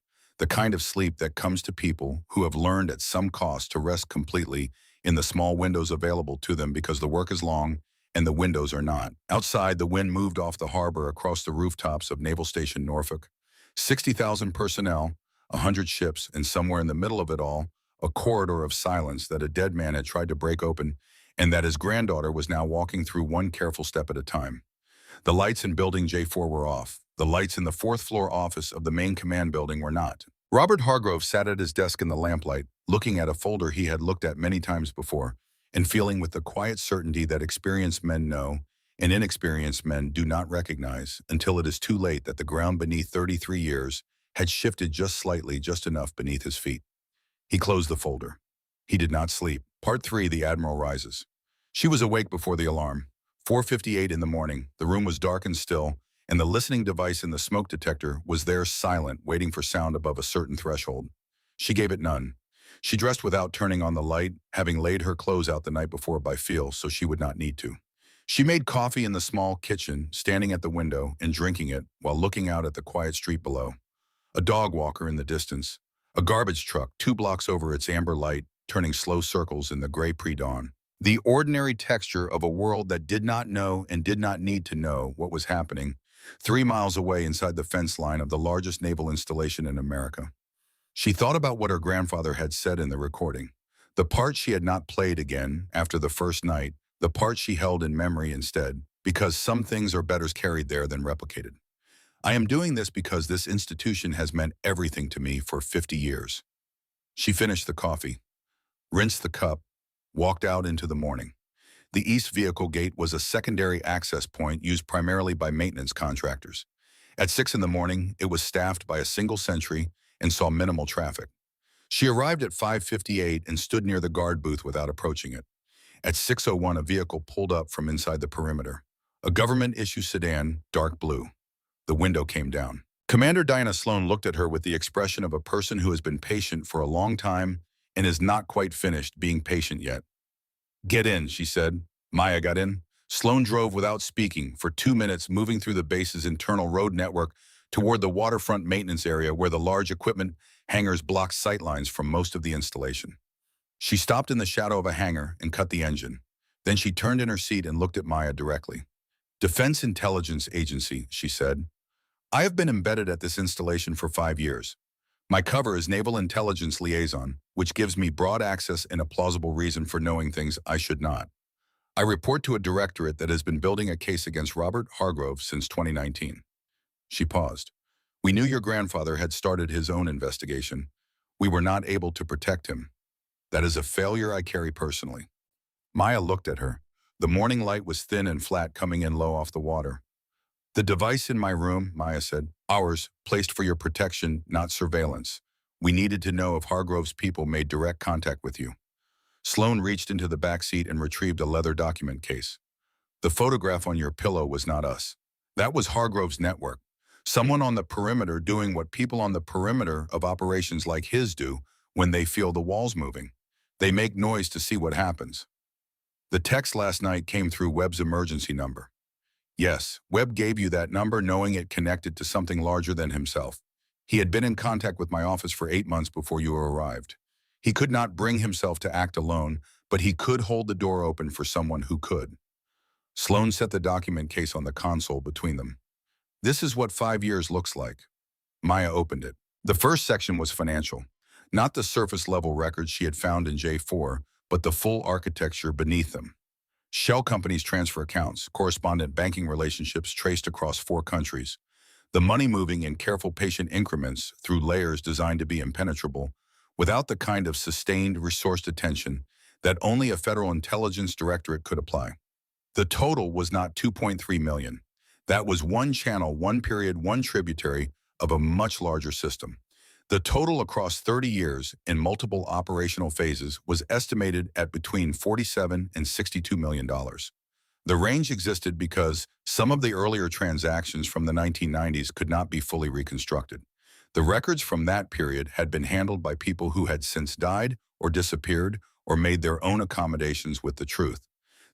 the kind of sleep that comes to people who have learned at some cost to rest completely in the small windows available to them because the work is long and the windows are not. Outside, the wind moved off the harbor across the rooftops of Naval Station Norfolk. 60,000 personnel, 100 ships, and somewhere in the middle of it all, a corridor of silence that a dead man had tried to break open and that his granddaughter was now walking through one careful step at a time. The lights in Building J4 were off. The lights in the fourth-floor office of the main command building were not. Robert Hargrove sat at his desk in the lamplight, looking at a folder he had looked at many times before, and feeling with the quiet certainty that experienced men know and inexperienced men do not recognize until it is too late that the ground beneath 33 years had shifted just slightly, just enough beneath his feet. He closed the folder. He did not sleep. Part 3, the Admiral rises. She was awake before the alarm. 4:58 in the morning, the room was dark and still, and the listening device in the smoke detector was there silent, waiting for sound above a certain threshold. She gave it none. She dressed without turning on the light, having laid her clothes out the night before by feel so she would not need to. She made coffee in the small kitchen, standing at the window and drinking it while looking out at the quiet street below. A dog walker in the distance. A garbage truck 2 blocks over its amber light, turning slow circles in the gray pre-dawn. The ordinary texture of a world that did not know and did not need to know what was happening 3 miles away inside the fence line of the largest naval installation in America. She thought about what her grandfather had said in the recording. The part she had not played again after the first night, the part she held in memory instead, because some things are better carried there than replicated. I am doing this because this institution has meant everything to me for 50 years. She finished the coffee, rinsed the cup, walked out into the morning. The east vehicle gate was a secondary access point used primarily by maintenance contractors. At 6 in the morning, it was staffed by a single sentry and saw minimal traffic. She arrived at 5:58 and stood near the guard booth without approaching it. At 6:01, a vehicle pulled up from inside the perimeter. A government-issue sedan, dark blue. The window came down. Commander Diana Sloan looked at her with the expression of a person who has been patient for a long time and is not quite finished being patient yet. "Get in," she said. Maya got in. Sloan drove without speaking for 2 minutes, moving through the base's internal road network toward the waterfront maintenance area where the large equipment hangars blocked sightlines from most of the installation. She stopped in the shadow of a hangar and cut the engine. Then she turned in her seat and looked at Maya directly. "Defense Intelligence Agency," she said. "I have been embedded at this installation for 5 years. My cover is Naval Intelligence Liaison, which gives me broad access and a plausible reason for knowing things I should not. I report to a directorate that has been building a case against Robert Hargrove since 2019. She paused. "We knew your grandfather had started his own investigation. We were not able to protect him. That is a failure I carry personally." Maya looked at her. The morning light was thin and flat, coming in low off the water. "The device in my room," Maya said, "ours, placed for your protection, not surveillance. We needed to know if Hargrove's people made direct contact with you." Sloan reached into the back seat and retrieved a leather document case. "The photograph on your pillow was not us. That was Hargrove's network. Someone on the perimeter doing what people on the perimeter of operations like his do when they feel the walls moving. They make noise to see what happens. The text last night came through Webb's emergency number. Yes, Webb gave you that number knowing it connected to something larger than himself. He had been in contact with my office for 8 months before you arrived. He could not bring himself to act alone, but he could hold the door open for someone who could." Sloan set the document case on the console between them. "This is what 5 years looks like." Maya opened it. The first section was financial. Not the surface-level records she had found in J4, but the full architecture beneath them. Shell companies transfer accounts, correspondent banking relationships traced across 4 countries. The money moving in careful patient increments through layers designed to be impenetrable, without the kind of sustained, resourced attention that only a federal intelligence directorate could apply. The total was not 2.3 million. That was one channel, one period, one tributary of a much larger system. The total across 30 years in multiple operational phases was estimated at between $47 and $62 million. The range existed because some of the earlier transactions from the 1990s could not be fully reconstructed. The records from that period had been handled by people who had since died or disappeared or made their own accommodations with the truth.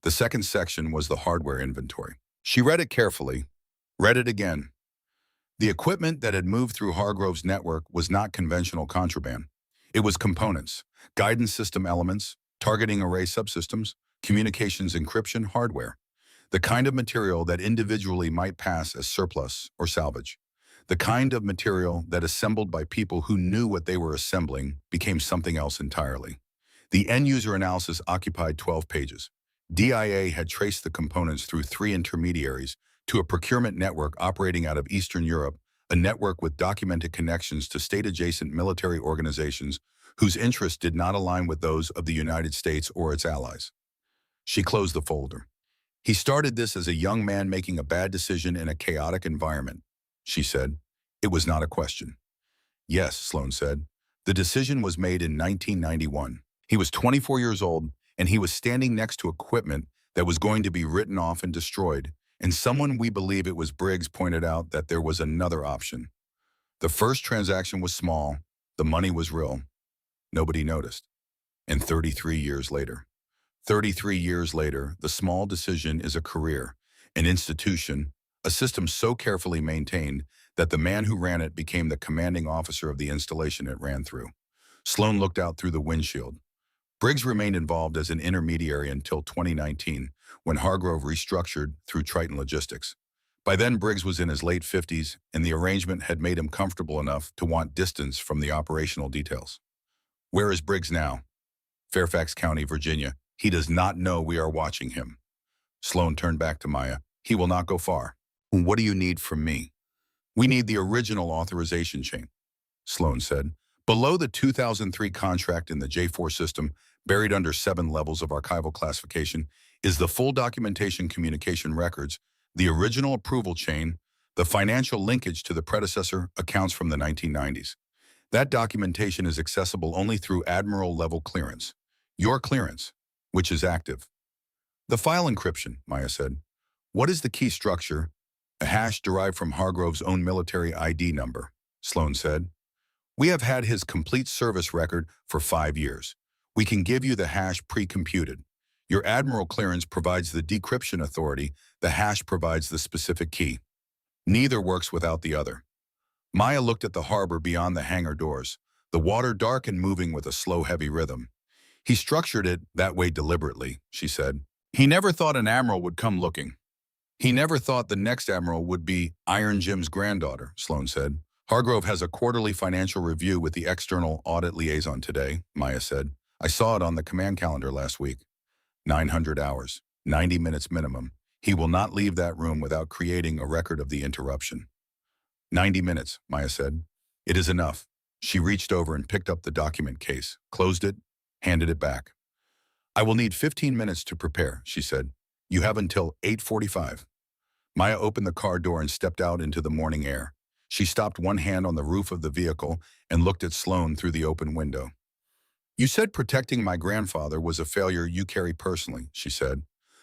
The second section was the hardware inventory. She read it carefully, read it again. The equipment that had moved through Hargrove's network was not conventional contraband. It was components, guidance system elements, targeting array subsystems, communications encryption hardware, the kind of material that individually might pass as surplus or salvage. The kind of material that, assembled by people who knew what they were assembling, became something else entirely. The end-user analysis occupied 12 pages. DIA had traced the components through 3 intermediaries to a procurement network operating out of Eastern Europe, a network with documented connections to state-adjacent military organizations whose interests did not align with those of the United States or its allies. She closed the folder. He started this as a young man making a bad decision in a chaotic environment, she said. It was not a question. Yes, Sloan said. The decision was made in 1991. He was 24 years old, and he was standing next to equipment that was going to be written off and destroyed, and someone, we believe it was Briggs, pointed out that there was another option. The first transaction was small. The money was real. Nobody noticed. And 33 years later, the small decision is a career, an institution, a system so carefully maintained that the man who ran it became the commanding officer of the installation it ran through. Sloan looked out through the windshield. Briggs remained involved as an intermediary until 2019, when Hargrove restructured through Triton Logistics. By then, Briggs was in his late 50s, and the arrangement had made him comfortable enough to want distance from the operational details. Where is Briggs now? Fairfax County, Virginia. He does not know we are watching him. Sloan turned back to Maya. He will not go far. What do you need from me? We need the original authorization chain, Sloan said. Below the 2003 contract in the J4 system, buried under 7 levels of archival classification, is the full documentation communication records, the original approval chain, the financial linkage to the predecessor accounts from the 1990s. That documentation is accessible only through Admiral level clearance. Your clearance, which is active. The file encryption, Maya said. What is the key structure? A hash derived from Hargrove's own military ID number, Sloan said. We have had his complete service record for 5 years. We can give you the hash pre-computed. Your Admiral clearance provides the decryption authority. The hash provides the specific key. Neither works without the other. Maya looked at the harbor beyond the hangar doors, the water dark and moving with a slow, heavy rhythm. He structured it that way deliberately, she said. He never thought an admiral would come looking. He never thought the next admiral would be Iron Jim's granddaughter, Sloan said. Hargrove has a quarterly financial review with the external audit liaison today, Maya said. I saw it on the command calendar last week. 900 hours, 90 minutes minimum. He will not leave that room without creating a record of the interruption. 90 minutes, Maya said. It is enough. She reached over and picked up the document case, closed it, handed it back. I will need 15 minutes to prepare, she said. You have until 8:45. Maya opened the car door and stepped out into the morning air. She stopped one hand on the roof of the vehicle and looked at Sloan through the open window. You said protecting my grandfather was a failure you carry personally, she said.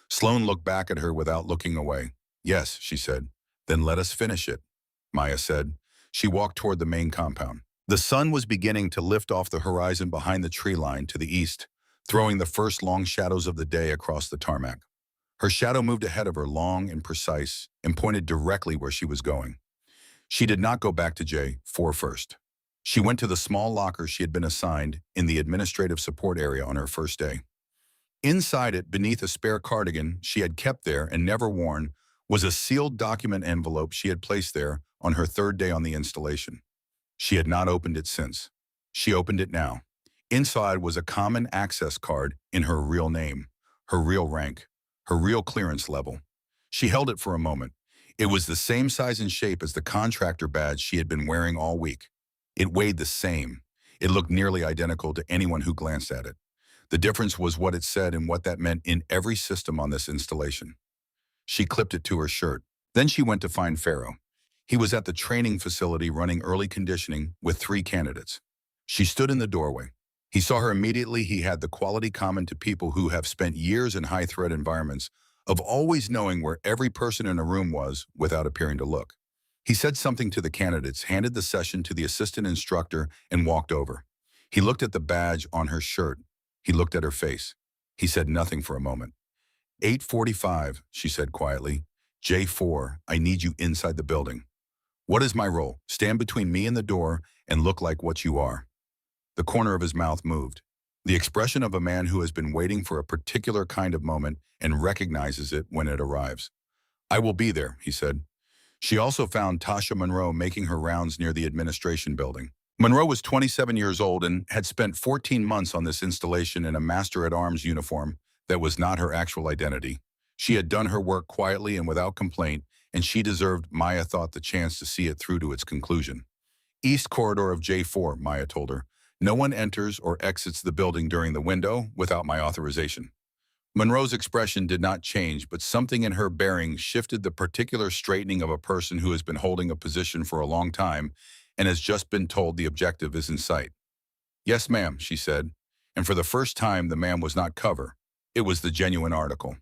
Sloan looked back at her without looking away. Yes, she said. Then let us finish it, Maya said. She walked toward the main compound. The sun was beginning to lift off the horizon behind the tree line to the east, throwing the first long shadows of the day across the tarmac. Her shadow moved ahead of her, long and precise, and pointed directly where she was going. She did not go back to J4 first. She went to the small locker she had been assigned in the administrative support area on her first day. Inside it, beneath a spare cardigan she had kept there and never worn, was a sealed document envelope she had placed there on her 3rd day on the installation. She had not opened it since. She opened it now. Inside was a common access card in her real name, her real rank, her real clearance level. She held it for a moment. It was the same size and shape as the contractor badge she had been wearing all week. It weighed the same. It looked nearly identical to anyone who glanced at it. The difference was what it said and what that meant in every system on this installation. She clipped it to her shirt. Then she went to find Pharaoh. He was at the training facility running early conditioning with 3 candidates. She stood in the doorway. He saw her immediately. He had the quality common to people who have spent years in high-threat environments of always knowing where every person in a room was without appearing to look. He said something to the candidates, handed the session to the assistant instructor, and walked over. He looked at the badge on her shirt. He looked at her face. He said nothing for a moment. 8:45, she said quietly. J4, I need you inside the building. What is my role? Stand between me and the door and look like what you are. The corner of his mouth moved. The expression of a man who has been waiting for a particular kind of moment and recognizes it when it arrives. I will be there, he said. She also found Tasha Monroe making her rounds near the administration building. Monroe was 27 years old and had spent 14 months on this installation in a master-at-arms uniform that was not her actual identity. She had done her work quietly and without complaint, and she deserved, Maya thought, the chance to see it through to its conclusion. East corridor of J4, Maya told her. No one enters or exits the building during the window without my authorization. Monroe's expression did not change, but something in her bearing shifted the particular straightening of a person who has been holding a position for a long time and has just been told the objective is in sight. Yes, ma'am, she said, and for the first time the man was not cover. It was the genuine article.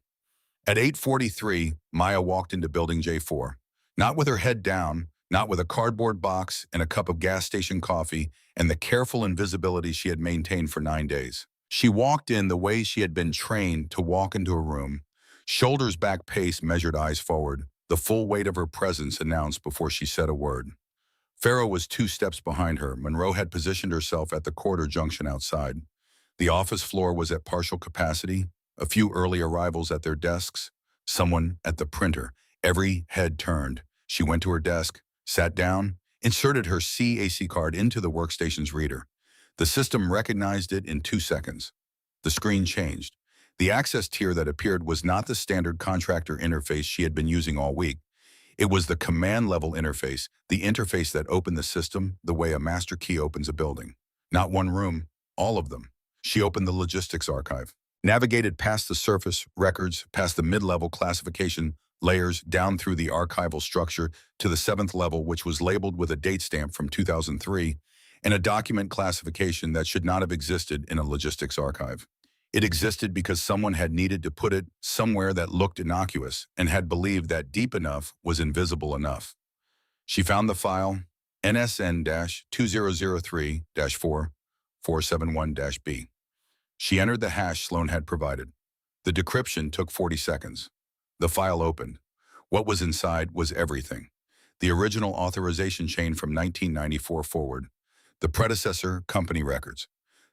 At 8:43, Maya walked into Building J4, not with her head down, not with a cardboard box and a cup of gas station coffee and the careful invisibility she had maintained for 9 days. She walked in the way she had been trained to walk into a room, shoulders back, pace measured, eyes forward, the full weight of her presence announced before she said a word. Farrow was 2 steps behind her. Monroe had positioned herself at the quarter junction outside. The office floor was at partial capacity, a few early arrivals at their desks, someone at the printer. Every head turned. She went to her desk, sat down, inserted her CAC card into the workstation's reader. The system recognized it in 2 seconds. The screen changed. The access tier that appeared was not the standard contractor interface she had been using all week. It was the command-level interface, the interface that opened the system the way a master key opens a building. Not one room, all of them. She opened the logistics archive, navigated past the surface records, past the mid-level classification layers, down through the archival structure to the 7th level, which was labeled with a date stamp from 2003, and a document classification that should not have existed in a logistics archive. It existed because someone had needed to put it somewhere that looked innocuous and had believed that deep enough was invisible enough. She found the file NSN-2003-4471-B. She entered the hash Sloan had provided. The decryption took 40 seconds. The file opened. What was inside was everything. The original authorization chain from 1994 forward. The predecessor company records.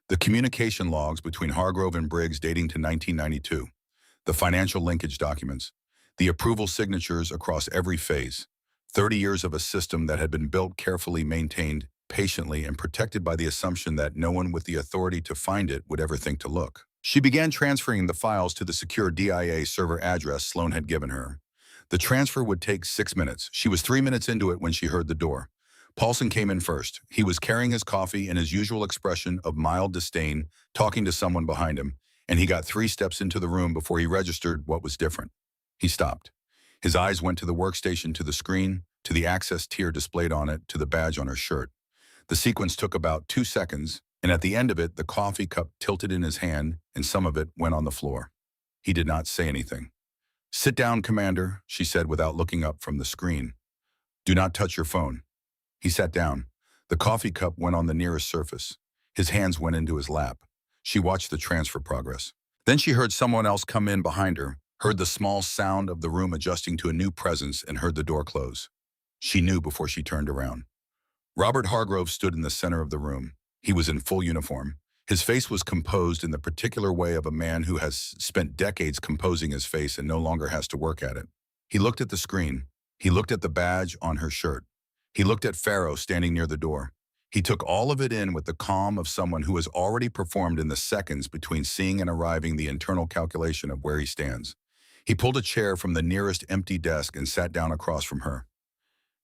The communication logs between Hargrove and Briggs dating to 1992. The financial linkage documents. The approval signatures across every phase. 30 years of a system that had been built carefully, maintained patiently, and protected by the assumption that no one with the authority to find it would ever think to look. She began transferring the files to the secure DIA server address Sloan had given her. The transfer would take 6 minutes. She was 3 minutes into it when she heard the door. Paulson came in first. He was carrying his coffee and his usual expression of mild disdain, talking to someone behind him, and he got 3 steps into the room before he registered what was different. He stopped. His eyes went to the workstation, to the screen, to the access tier displayed on it, to the badge on her shirt. The sequence took about 2 seconds, and at the end of it, the coffee cup tilted in his hand, and some of it went on the floor. He did not say anything. "Sit down, Commander," she said without looking up from the screen. "Do not touch your phone." He sat down. The coffee cup went on the nearest surface. His hands went into his lap. She watched the transfer progress. Then she heard someone else come in behind her, heard the small sound of the room adjusting to a new presence, and heard the door close. She knew before she turned around. Robert Hargrove stood in the center of the room. He was in full uniform. His face was composed in the particular way of a man who has spent decades composing his face and no longer has to work at it. He looked at the screen. He looked at the badge on her shirt. He looked at Farrow standing near the door. He took all of it in with the calm of someone who has already performed in the seconds between seeing and arriving the internal calculation of where he stands. He pulled a chair from the nearest empty desk and sat down across from her.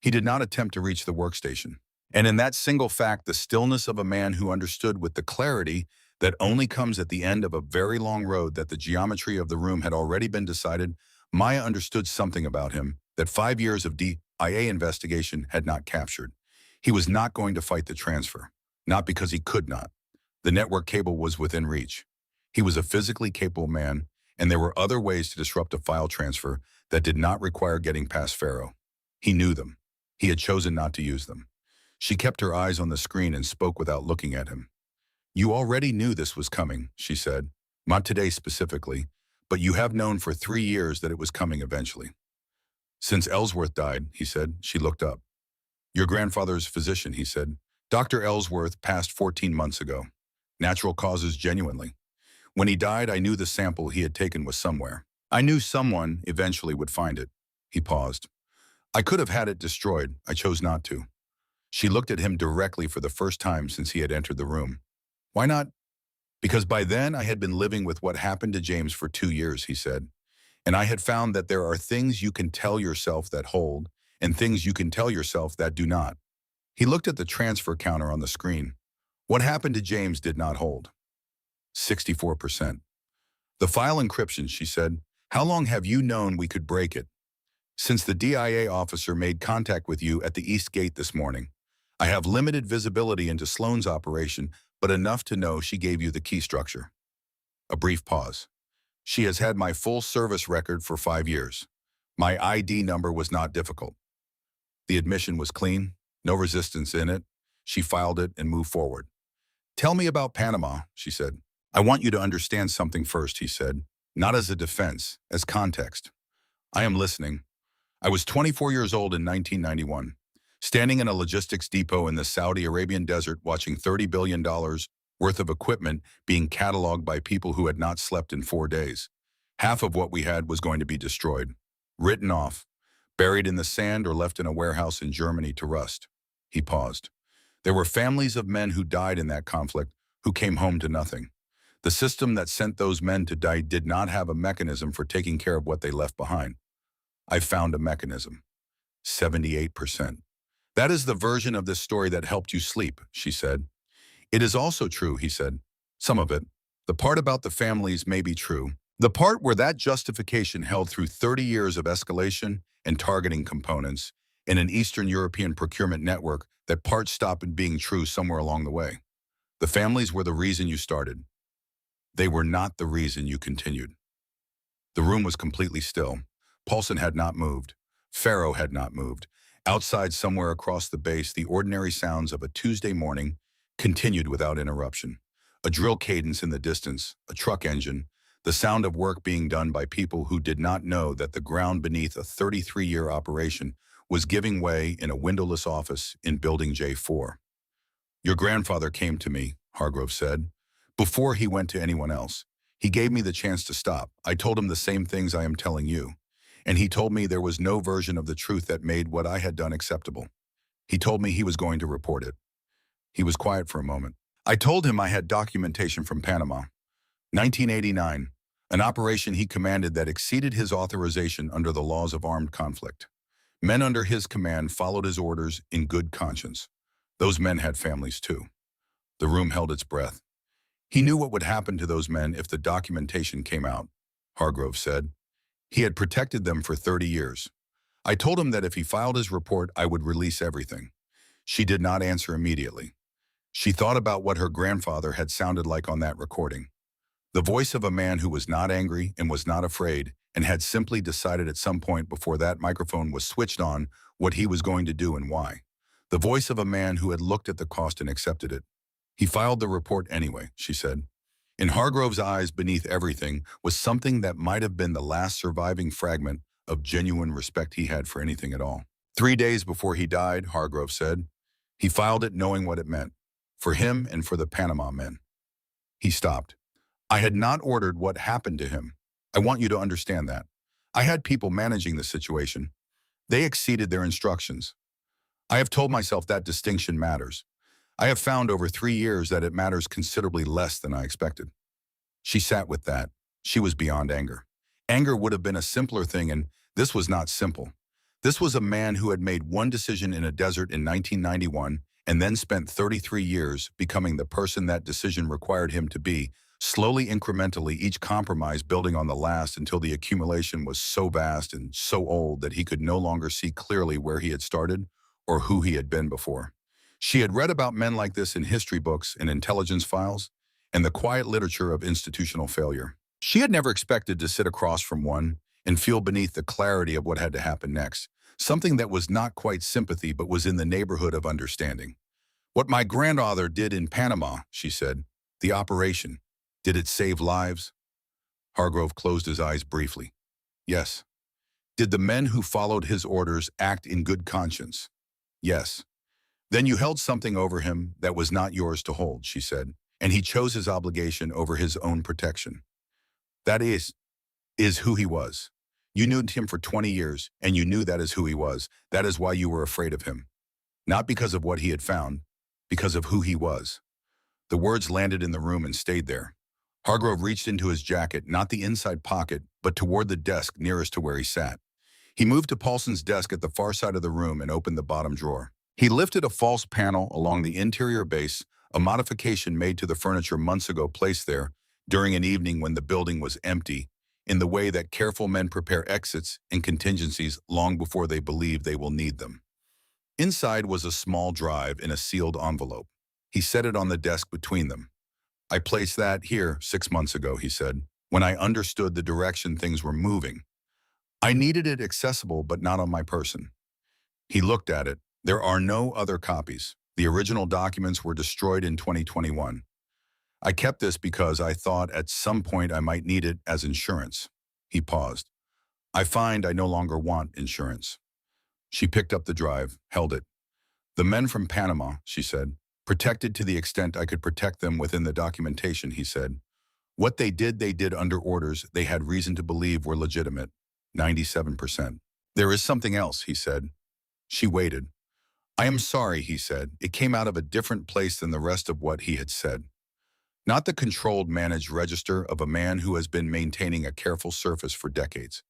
He did not attempt to reach the workstation. And in that single fact, the stillness of a man who understood with the clarity that only comes at the end of a very long road that the geometry of the room had already been decided, Maya understood something about him that 5 years of DIA investigation had not captured. He was not going to fight the transfer, not because he could not. The network cable was within reach. He was a physically capable man, and there were other ways to disrupt a file transfer that did not require getting past Farrow. He knew them. He had chosen not to use them. She kept her eyes on the screen and spoke without looking at him. "You already knew this was coming," she said. "Not today specifically, but you have known for 3 years that it was coming eventually." "Since Ellsworth died," he said. She looked up. Your grandfather's physician, he said. Dr. Ellsworth passed 14 months ago. Natural causes genuinely. When he died, I knew the sample he had taken was somewhere. I knew someone eventually would find it. He paused. I could have had it destroyed. I chose not to. She looked at him directly for the first time since he had entered the room. Why not? Because by then I had been living with what happened to James for 2 years, he said. And I had found that there are things you can tell yourself that hold, and things you can tell yourself that do not. He looked at the transfer counter on the screen. What happened to James did not hold. 64%. The file encryption, she said. How long have you known we could break it? Since the DIA officer made contact with you at the East Gate this morning. I have limited visibility into Sloane's operation, but enough to know she gave you the key structure. A brief pause. She has had my full service record for 5 years. My ID number was not difficult. The admission was clean, no resistance in it. She filed it and moved forward. Tell me about Panama, she said. I want you to understand something first, he said. Not as a defense, as context. I am listening. I was 24 years old in 1991, standing in a logistics depot in the Saudi Arabian desert watching $30 billion worth of equipment being cataloged by people who had not slept in 4 days. Half of what we had was going to be destroyed, written off, buried in the sand or left in a warehouse in Germany to rust. He paused. There were families of men who died in that conflict who came home to nothing. The system that sent those men to die did not have a mechanism for taking care of what they left behind. I found a mechanism. 78%. That is the version of this story that helped you sleep, she said. It is also true, he said. Some of it. The part about the families may be true. The part where that justification held through 30 years of escalation and targeting components in an Eastern European procurement network, that part stopped being true somewhere along the way. The families were the reason you started. They were not the reason you continued. The room was completely still. Paulson had not moved. Farrow had not moved. Outside, somewhere across the base, the ordinary sounds of a Tuesday morning continued without interruption. A drill cadence in the distance, a truck engine, the sound of work being done by people who did not know that the ground beneath a 33-year operation was giving way in a windowless office in Building J4. Your grandfather came to me, Hargrove said, before he went to anyone else. He gave me the chance to stop. I told him the same things I am telling you. And he told me there was no version of the truth that made what I had done acceptable. He told me he was going to report it. He was quiet for a moment. I told him I had documentation from Panama. 1989, an operation he commanded that exceeded his authorization under the laws of armed conflict. Men under his command followed his orders in good conscience. Those men had families too. The room held its breath. He knew what would happen to those men if the documentation came out, Hargrove said. He had protected them for 30 years. I told him that if he filed his report, I would release everything. She did not answer immediately. She thought about what her grandfather had sounded like on that recording. The voice of a man who was not angry and was not afraid and had simply decided at some point before that microphone was switched on what he was going to do and why. The voice of a man who had looked at the cost and accepted it. He filed the report anyway, she said. In Hargrove's eyes, beneath everything, was something that might have been the last surviving fragment of genuine respect he had for anything at all. 3 days before he died, Hargrove said, he filed it knowing what it meant, for him and for the Panama men. He stopped. I had not ordered what happened to him. I want you to understand that. I had people managing the situation. They exceeded their instructions. I have told myself that distinction matters. I have found over 3 years that it matters considerably less than I expected. She sat with that. She was beyond anger. Anger would have been a simpler thing, and this was not simple. This was a man who had made one decision in a desert in 1991 and then spent 33 years becoming the person that decision required him to be, slowly, incrementally, each compromise building on the last until the accumulation was so vast and so old that he could no longer see clearly where he had started or who he had been before. She had read about men like this in history books and intelligence files and the quiet literature of institutional failure. She had never expected to sit across from one and feel beneath the clarity of what had to happen next, something that was not quite sympathy but was in the neighborhood of understanding. What my grandfather did in Panama, she said, the operation, did it save lives? Hargrove closed his eyes briefly. Yes. Did the men who followed his orders act in good conscience? Yes. Then you held something over him that was not yours to hold, she said, and he chose his obligation over his own protection. That is who he was. You knew him for 20 years, and you knew that is who he was. That is why you were afraid of him. Not because of what he had found, because of who he was. The words landed in the room and stayed there. Hargrove reached into his jacket, not the inside pocket, but toward the desk nearest to where he sat. He moved to Paulson's desk at the far side of the room and opened the bottom drawer. He lifted a false panel along the interior base, a modification made to the furniture months ago placed there during an evening when the building was empty, in the way that careful men prepare exits and contingencies long before they believe they will need them. Inside was a small drive in a sealed envelope. He set it on the desk between them. I placed that here 6 months ago, he said, when I understood the direction things were moving. I needed it accessible, but not on my person. He looked at it. There are no other copies. The original documents were destroyed in 2021. I kept this because I thought at some point I might need it as insurance. He paused. I find I no longer want insurance. She picked up the drive, held it. The men from Panama, she said, protected to the extent I could protect them within the documentation, he said. What they did under orders they had reason to believe were legitimate. 97%. There is something else, he said. She waited. I am sorry, he said. It came out of a different place than the rest of what he had said. Not the controlled, managed register of a man who has been maintaining a careful surface for decades.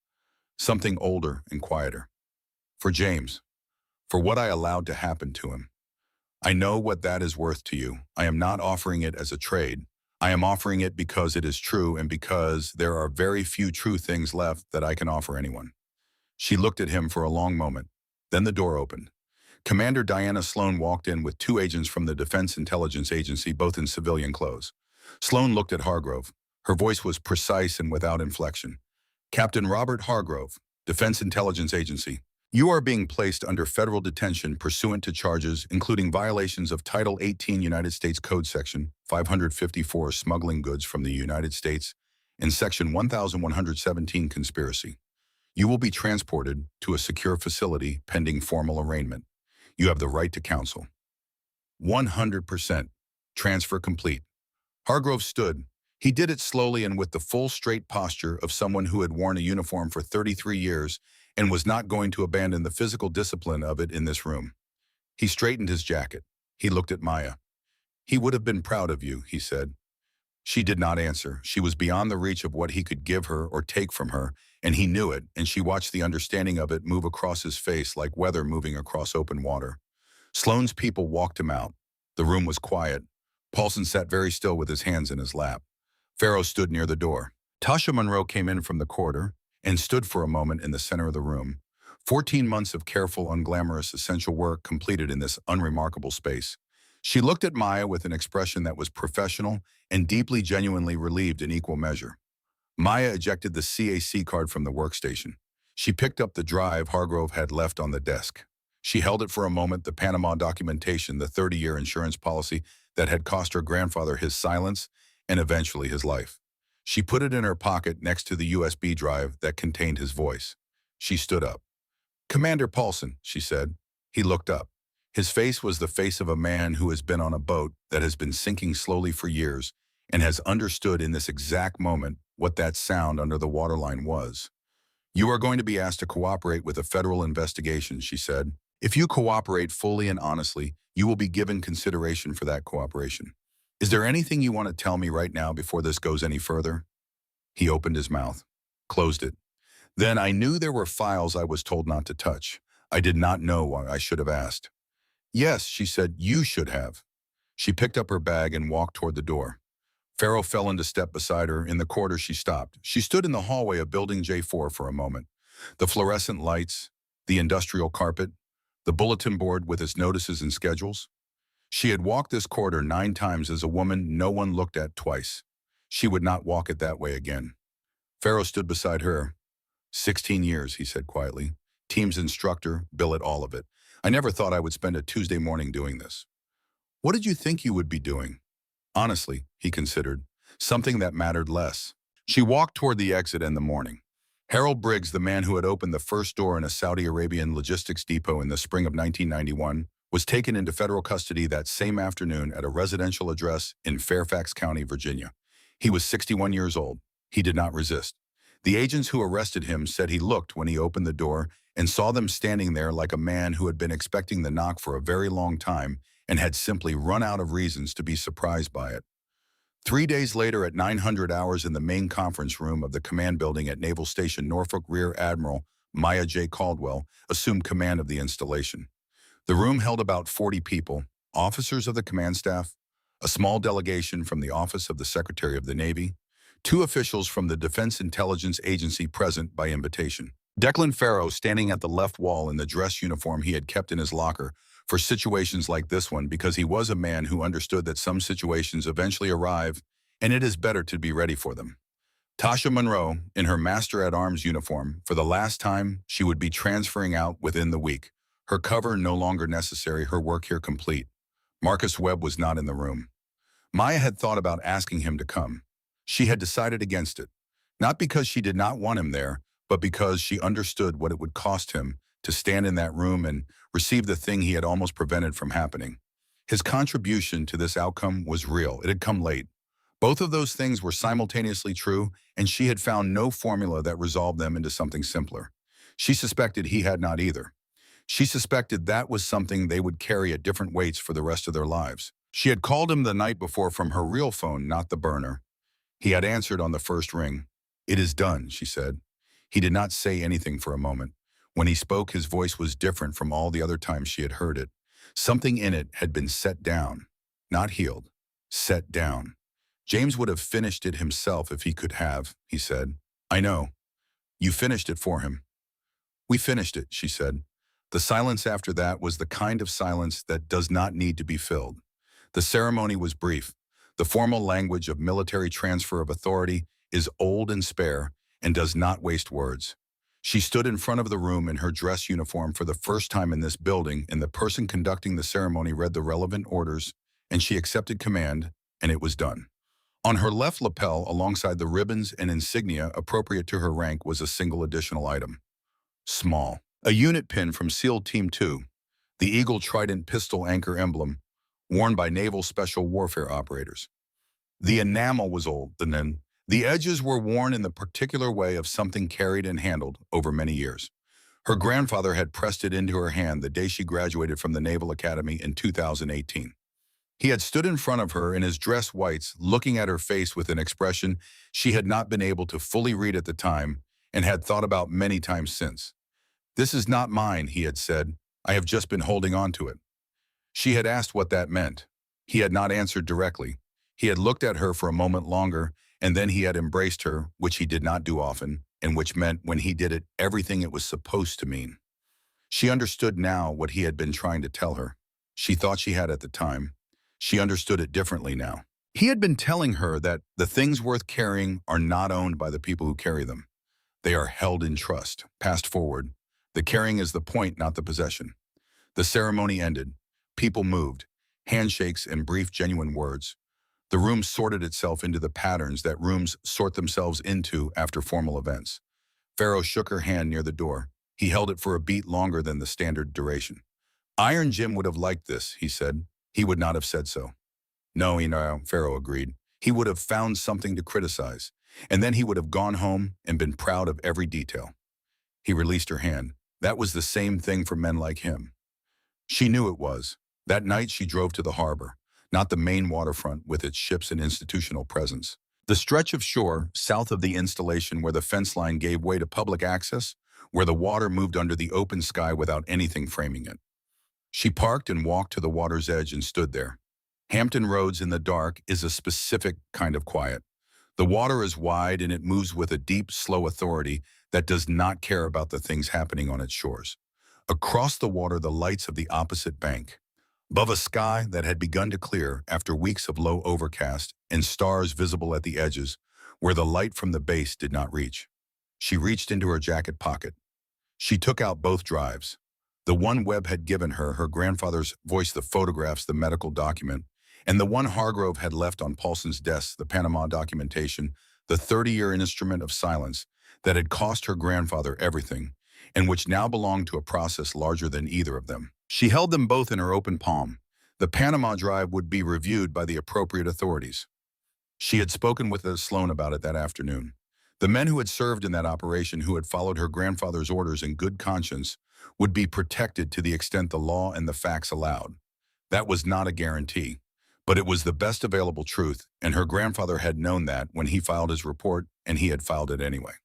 Something older and quieter. For James. For what I allowed to happen to him. I know what that is worth to you. I am not offering it as a trade. I am offering it because it is true and because there are very few true things left that I can offer anyone. She looked at him for a long moment. Then the door opened. Commander Diana Sloan walked in with 2 agents from the Defense Intelligence Agency, both in civilian clothes. Sloan looked at Hargrove. Her voice was precise and without inflection. Captain Robert Hargrove, Defense Intelligence Agency. You are being placed under federal detention pursuant to charges including violations of Title 18 United States Code Section 554 smuggling goods from the United States and Section 1117 conspiracy. You will be transported to a secure facility pending formal arraignment. You have the right to counsel. 100%. Transfer complete. Hargrove stood. He did it slowly and with the full straight posture of someone who had worn a uniform for 33 years and was not going to abandon the physical discipline of it in this room. He straightened his jacket. He looked at Maya. He would have been proud of you, he said. She did not answer. She was beyond the reach of what he could give her or take from her, and he knew it, and she watched the understanding of it move across his face like weather moving across open water. Sloane's people walked him out. The room was quiet. Paulson sat very still with his hands in his lap. Farrow stood near the door. Tasha Monroe came in from the corridor and stood for a moment in the center of the room. 14 months of careful, unglamorous, essential work completed in this unremarkable space. She looked at Maya with an expression that was professional and deeply, genuinely relieved in equal measure. Maya ejected the CAC card from the workstation. She picked up the drive Hargrove had left on the desk. She held it for a moment, the Panama documentation, the 30-year insurance policy that had cost her grandfather his silence and eventually his life. She put it in her pocket next to the USB drive that contained his voice. She stood up. Commander Paulson, she said. He looked up. His face was the face of a man who has been on a boat that has been sinking slowly for years and has understood in this exact moment what that sound under the waterline was. You are going to be asked to cooperate with a federal investigation, she said. If you cooperate fully and honestly, you will be given consideration for that cooperation. Is there anything you want to tell me right now before this goes any further? He opened his mouth, closed it. Then I knew there were files I was told not to touch. I did not know why I should have asked. Yes, she said, you should have. She picked up her bag and walked toward the door. Farrow fell into step beside her. In the corridor, she stopped. She stood in the hallway of Building J4 for a moment. The fluorescent lights, the industrial carpet, the bulletin board with its notices and schedules. She had walked this corridor 9 times as a woman no one looked at twice. She would not walk it that way again. Farrow stood beside her. 16 years, he said quietly. Team's instructor, billet, all of it. I never thought I would spend a Tuesday morning doing this. What did you think you would be doing? Honestly, he considered, something that mattered less. She walked toward the exit in the morning. Harold Briggs, the man who had opened the first door in a Saudi Arabian logistics depot in the spring of 1991, was taken into federal custody that same afternoon at a residential address in Fairfax County, Virginia. He was 61 years old. He did not resist. The agents who arrested him said he looked when he opened the door and saw them standing there like a man who had been expecting the knock for a very long time and had simply run out of reasons to be surprised by it. 3 days later at 900 hours in the main conference room of the command building at Naval Station Norfolk, Rear Admiral Maya J. Caldwell assumed command of the installation. The room held about 40 people, officers of the command staff, a small delegation from the Office of the Secretary of the Navy, two officials from the Defense Intelligence Agency present by invitation. Declan Farrow, standing at the left wall in the dress uniform he had kept in his locker for situations like this one, because he was a man who understood that some situations eventually arrive and it is better to be ready for them. Tasha Monroe, in her Master-at-Arms uniform, for the last time, she would be transferring out within the week. Her cover no longer necessary, her work here complete. Marcus Webb was not in the room. Maya had thought about asking him to come. She had decided against it, not because she did not want him there, but because she understood what it would cost him to stand in that room and receive the thing he had almost prevented from happening. His contribution to this outcome was real. It had come late. Both of those things were simultaneously true, and she had found no formula that resolved them into something simpler. She suspected he had not either. She suspected that was something they would carry at different weights for the rest of their lives. She had called him the night before from her real phone, not the burner. He had answered on the first ring. "It is done," she said. He did not say anything for a moment. When he spoke, his voice was different from all the other times she had heard it. Something in it had been set down, not healed, set down. "James would have finished it himself if he could have," he said. "I know. You finished it for him." "We finished it," she said. The silence after that was the kind of silence that does not need to be filled. The ceremony was brief. The formal language of military transfer of authority is old and spare and does not waste words. She stood in front of the room in her dress uniform for the first time in this building, and the person conducting the ceremony read the relevant orders, and she accepted command, and it was done. On her left lapel, alongside the ribbons and insignia appropriate to her rank, was a single additional item. Small. A unit pin from SEAL Team 2, the Eagle Trident pistol anchor emblem, worn by naval special warfare operators. The enamel was old, the edges were worn in the particular way of something carried and handled over many years. Her grandfather had pressed it into her hand the day she graduated from the Naval Academy in 2018. He had stood in front of her in his dress whites, looking at her face with an expression she had not been able to fully read at the time and had thought about many times since. "This is not mine," he had said. "I have just been holding on to it." She had asked what that meant. He had not answered directly. He had looked at her for a moment longer, and then he had embraced her, which he did not do often, and which meant, when he did it, everything it was supposed to mean. She understood now what he had been trying to tell her. She thought she had at the time. She understood it differently now. He had been telling her that the things worth carrying are not owned by the people who carry them. They are held in trust, passed forward. The carrying is the point, not the possession. The ceremony ended. People moved. Handshakes and brief, genuine words. The room sorted itself into the patterns that rooms sort themselves into after formal events. Farrow shook her hand near the door. He held it for a beat longer than the standard duration. "Iron Jim would have liked this," he said. He would not have said so. "No, Farrow agreed. He would have found something to criticize, and then he would have gone home and been proud of every detail." He released her hand. That was the same thing for men like him. She knew it was. That night she drove to the harbor, not the main waterfront with its ships and institutional presence. The stretch of shore south of the installation where the fence line gave way to public access, where the water moved under the open sky without anything framing it. She parked and walked to the water's edge and stood there. Hampton Roads in the dark is a specific kind of quiet. The water is wide and it moves with a deep, slow authority that does not care about the things happening on its shores. Across the water, the lights of the opposite bank. Above a sky that had begun to clear after weeks of low overcast and stars visible at the edges where the light from the base did not reach. She reached into her jacket pocket. She took out both drives. The one Webb had given her, her grandfather's voice, the photographs, the medical document, and the one Hargrove had left on Paulson's desk, the Panama documentation, the 30-year instrument of silence that had cost her grandfather everything, and which now belonged to a process larger than either of them. She held them both in her open palm. The Panama drive would be reviewed by the appropriate authorities. She had spoken with Sloan about it that afternoon. The men who had served in that operation, who had followed her grandfather's orders in good conscience, would be protected to the extent the law and the facts allowed. That was not a guarantee, but it was the best available truth, and her grandfather had known that when he filed his report, and he had filed it anyway.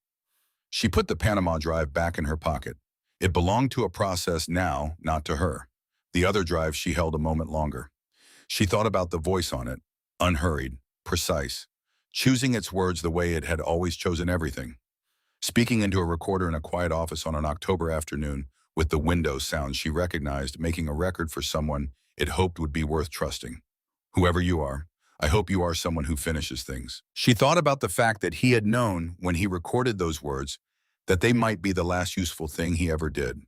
She put the Panama drive back in her pocket. It belonged to a process now, not to her. The other drive she held a moment longer. She thought about the voice on it, unhurried, precise, choosing its words the way it had always chosen everything. Speaking into a recorder in a quiet office on an October afternoon, with the window sound she recognized, making a record for someone it hoped would be worth trusting. Whoever you are, I hope you are someone who finishes things. She thought about the fact that he had known when he recorded those words that they might be the last useful thing he ever did,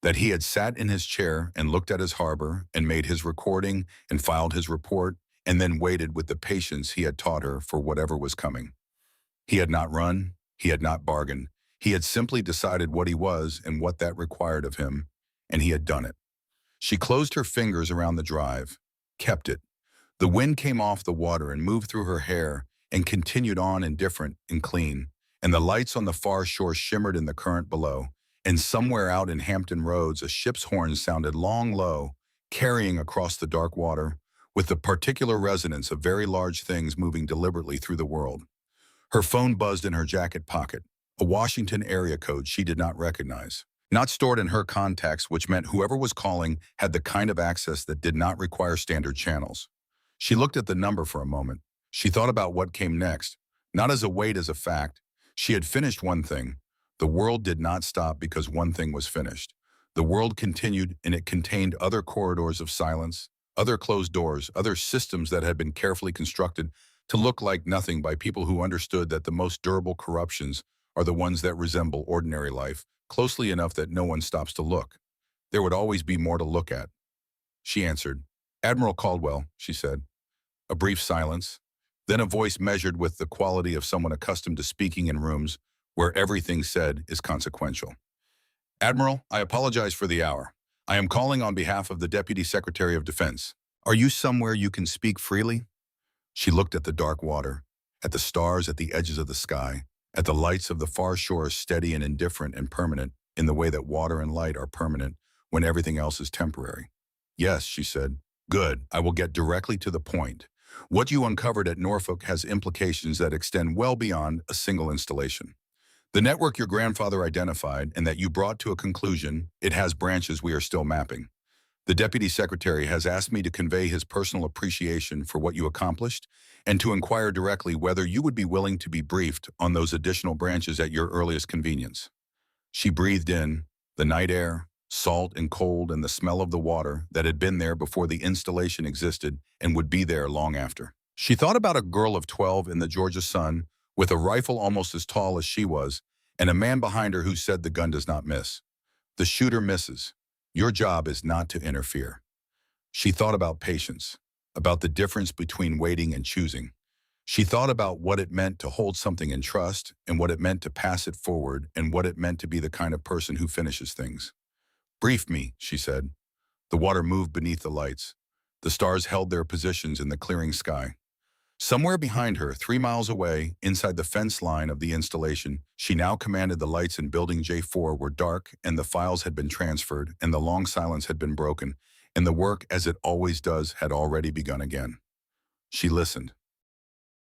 that he had sat in his chair and looked at his harbor and made his recording and filed his report and then waited with the patience he had taught her for whatever was coming. He had not run, he had not bargained, he had simply decided what he was and what that required of him, and he had done it. She closed her fingers around the drive, kept it. The wind came off the water and moved through her hair and continued on indifferent and clean, and the lights on the far shore shimmered in the current below, and somewhere out in Hampton Roads a ship's horn sounded long low, carrying across the dark water, with the particular resonance of very large things moving deliberately through the world. Her phone buzzed in her jacket pocket, a Washington area code she did not recognize. Not stored in her contacts, which meant whoever was calling had the kind of access that did not require standard channels. She looked at the number for a moment. She thought about what came next, not as a weight, as a fact. She had finished one thing. The world did not stop because one thing was finished. The world continued, and it contained other corridors of silence, other closed doors, other systems that had been carefully constructed to look like nothing by people who understood that the most durable corruptions are the ones that resemble ordinary life, closely enough that no one stops to look. There would always be more to look at. She answered. "Admiral Caldwell," she said. A brief silence, then a voice measured with the quality of someone accustomed to speaking in rooms where everything said is consequential. "Admiral, I apologize for the hour. I am calling on behalf of the Deputy Secretary of Defense. Are you somewhere you can speak freely?" She looked at the dark water, at the stars at the edges of the sky, at the lights of the far shore, steady and indifferent and permanent in the way that water and light are permanent when everything else is temporary. "Yes," she said. "Good. I will get directly to the point. What you uncovered at Norfolk has implications that extend well beyond a single installation. The network your grandfather identified and that you brought to a conclusion, it has branches we are still mapping. The Deputy Secretary has asked me to convey his personal appreciation for what you accomplished and to inquire directly whether you would be willing to be briefed on those additional branches at your earliest convenience." She breathed in the night air, salt and cold, and the smell of the water that had been there before the installation existed and would be there long after. She thought about a girl of 12 in the Georgia sun with a rifle almost as tall as she was, and a man behind her who said the gun does not miss. The shooter misses. Your job is not to interfere. She thought about patience, about the difference between waiting and choosing. She thought about what it meant to hold something in trust and what it meant to pass it forward and what it meant to be the kind of person who finishes things. "Brief me," she said. The water moved beneath the lights. The stars held their positions in the clearing sky. Somewhere behind her, 3 miles away, inside the fence line of the installation, she now commanded the lights in Building J4 were dark and the files had been transferred and the long silence had been broken and the work, as it always does, had already begun again. She listened.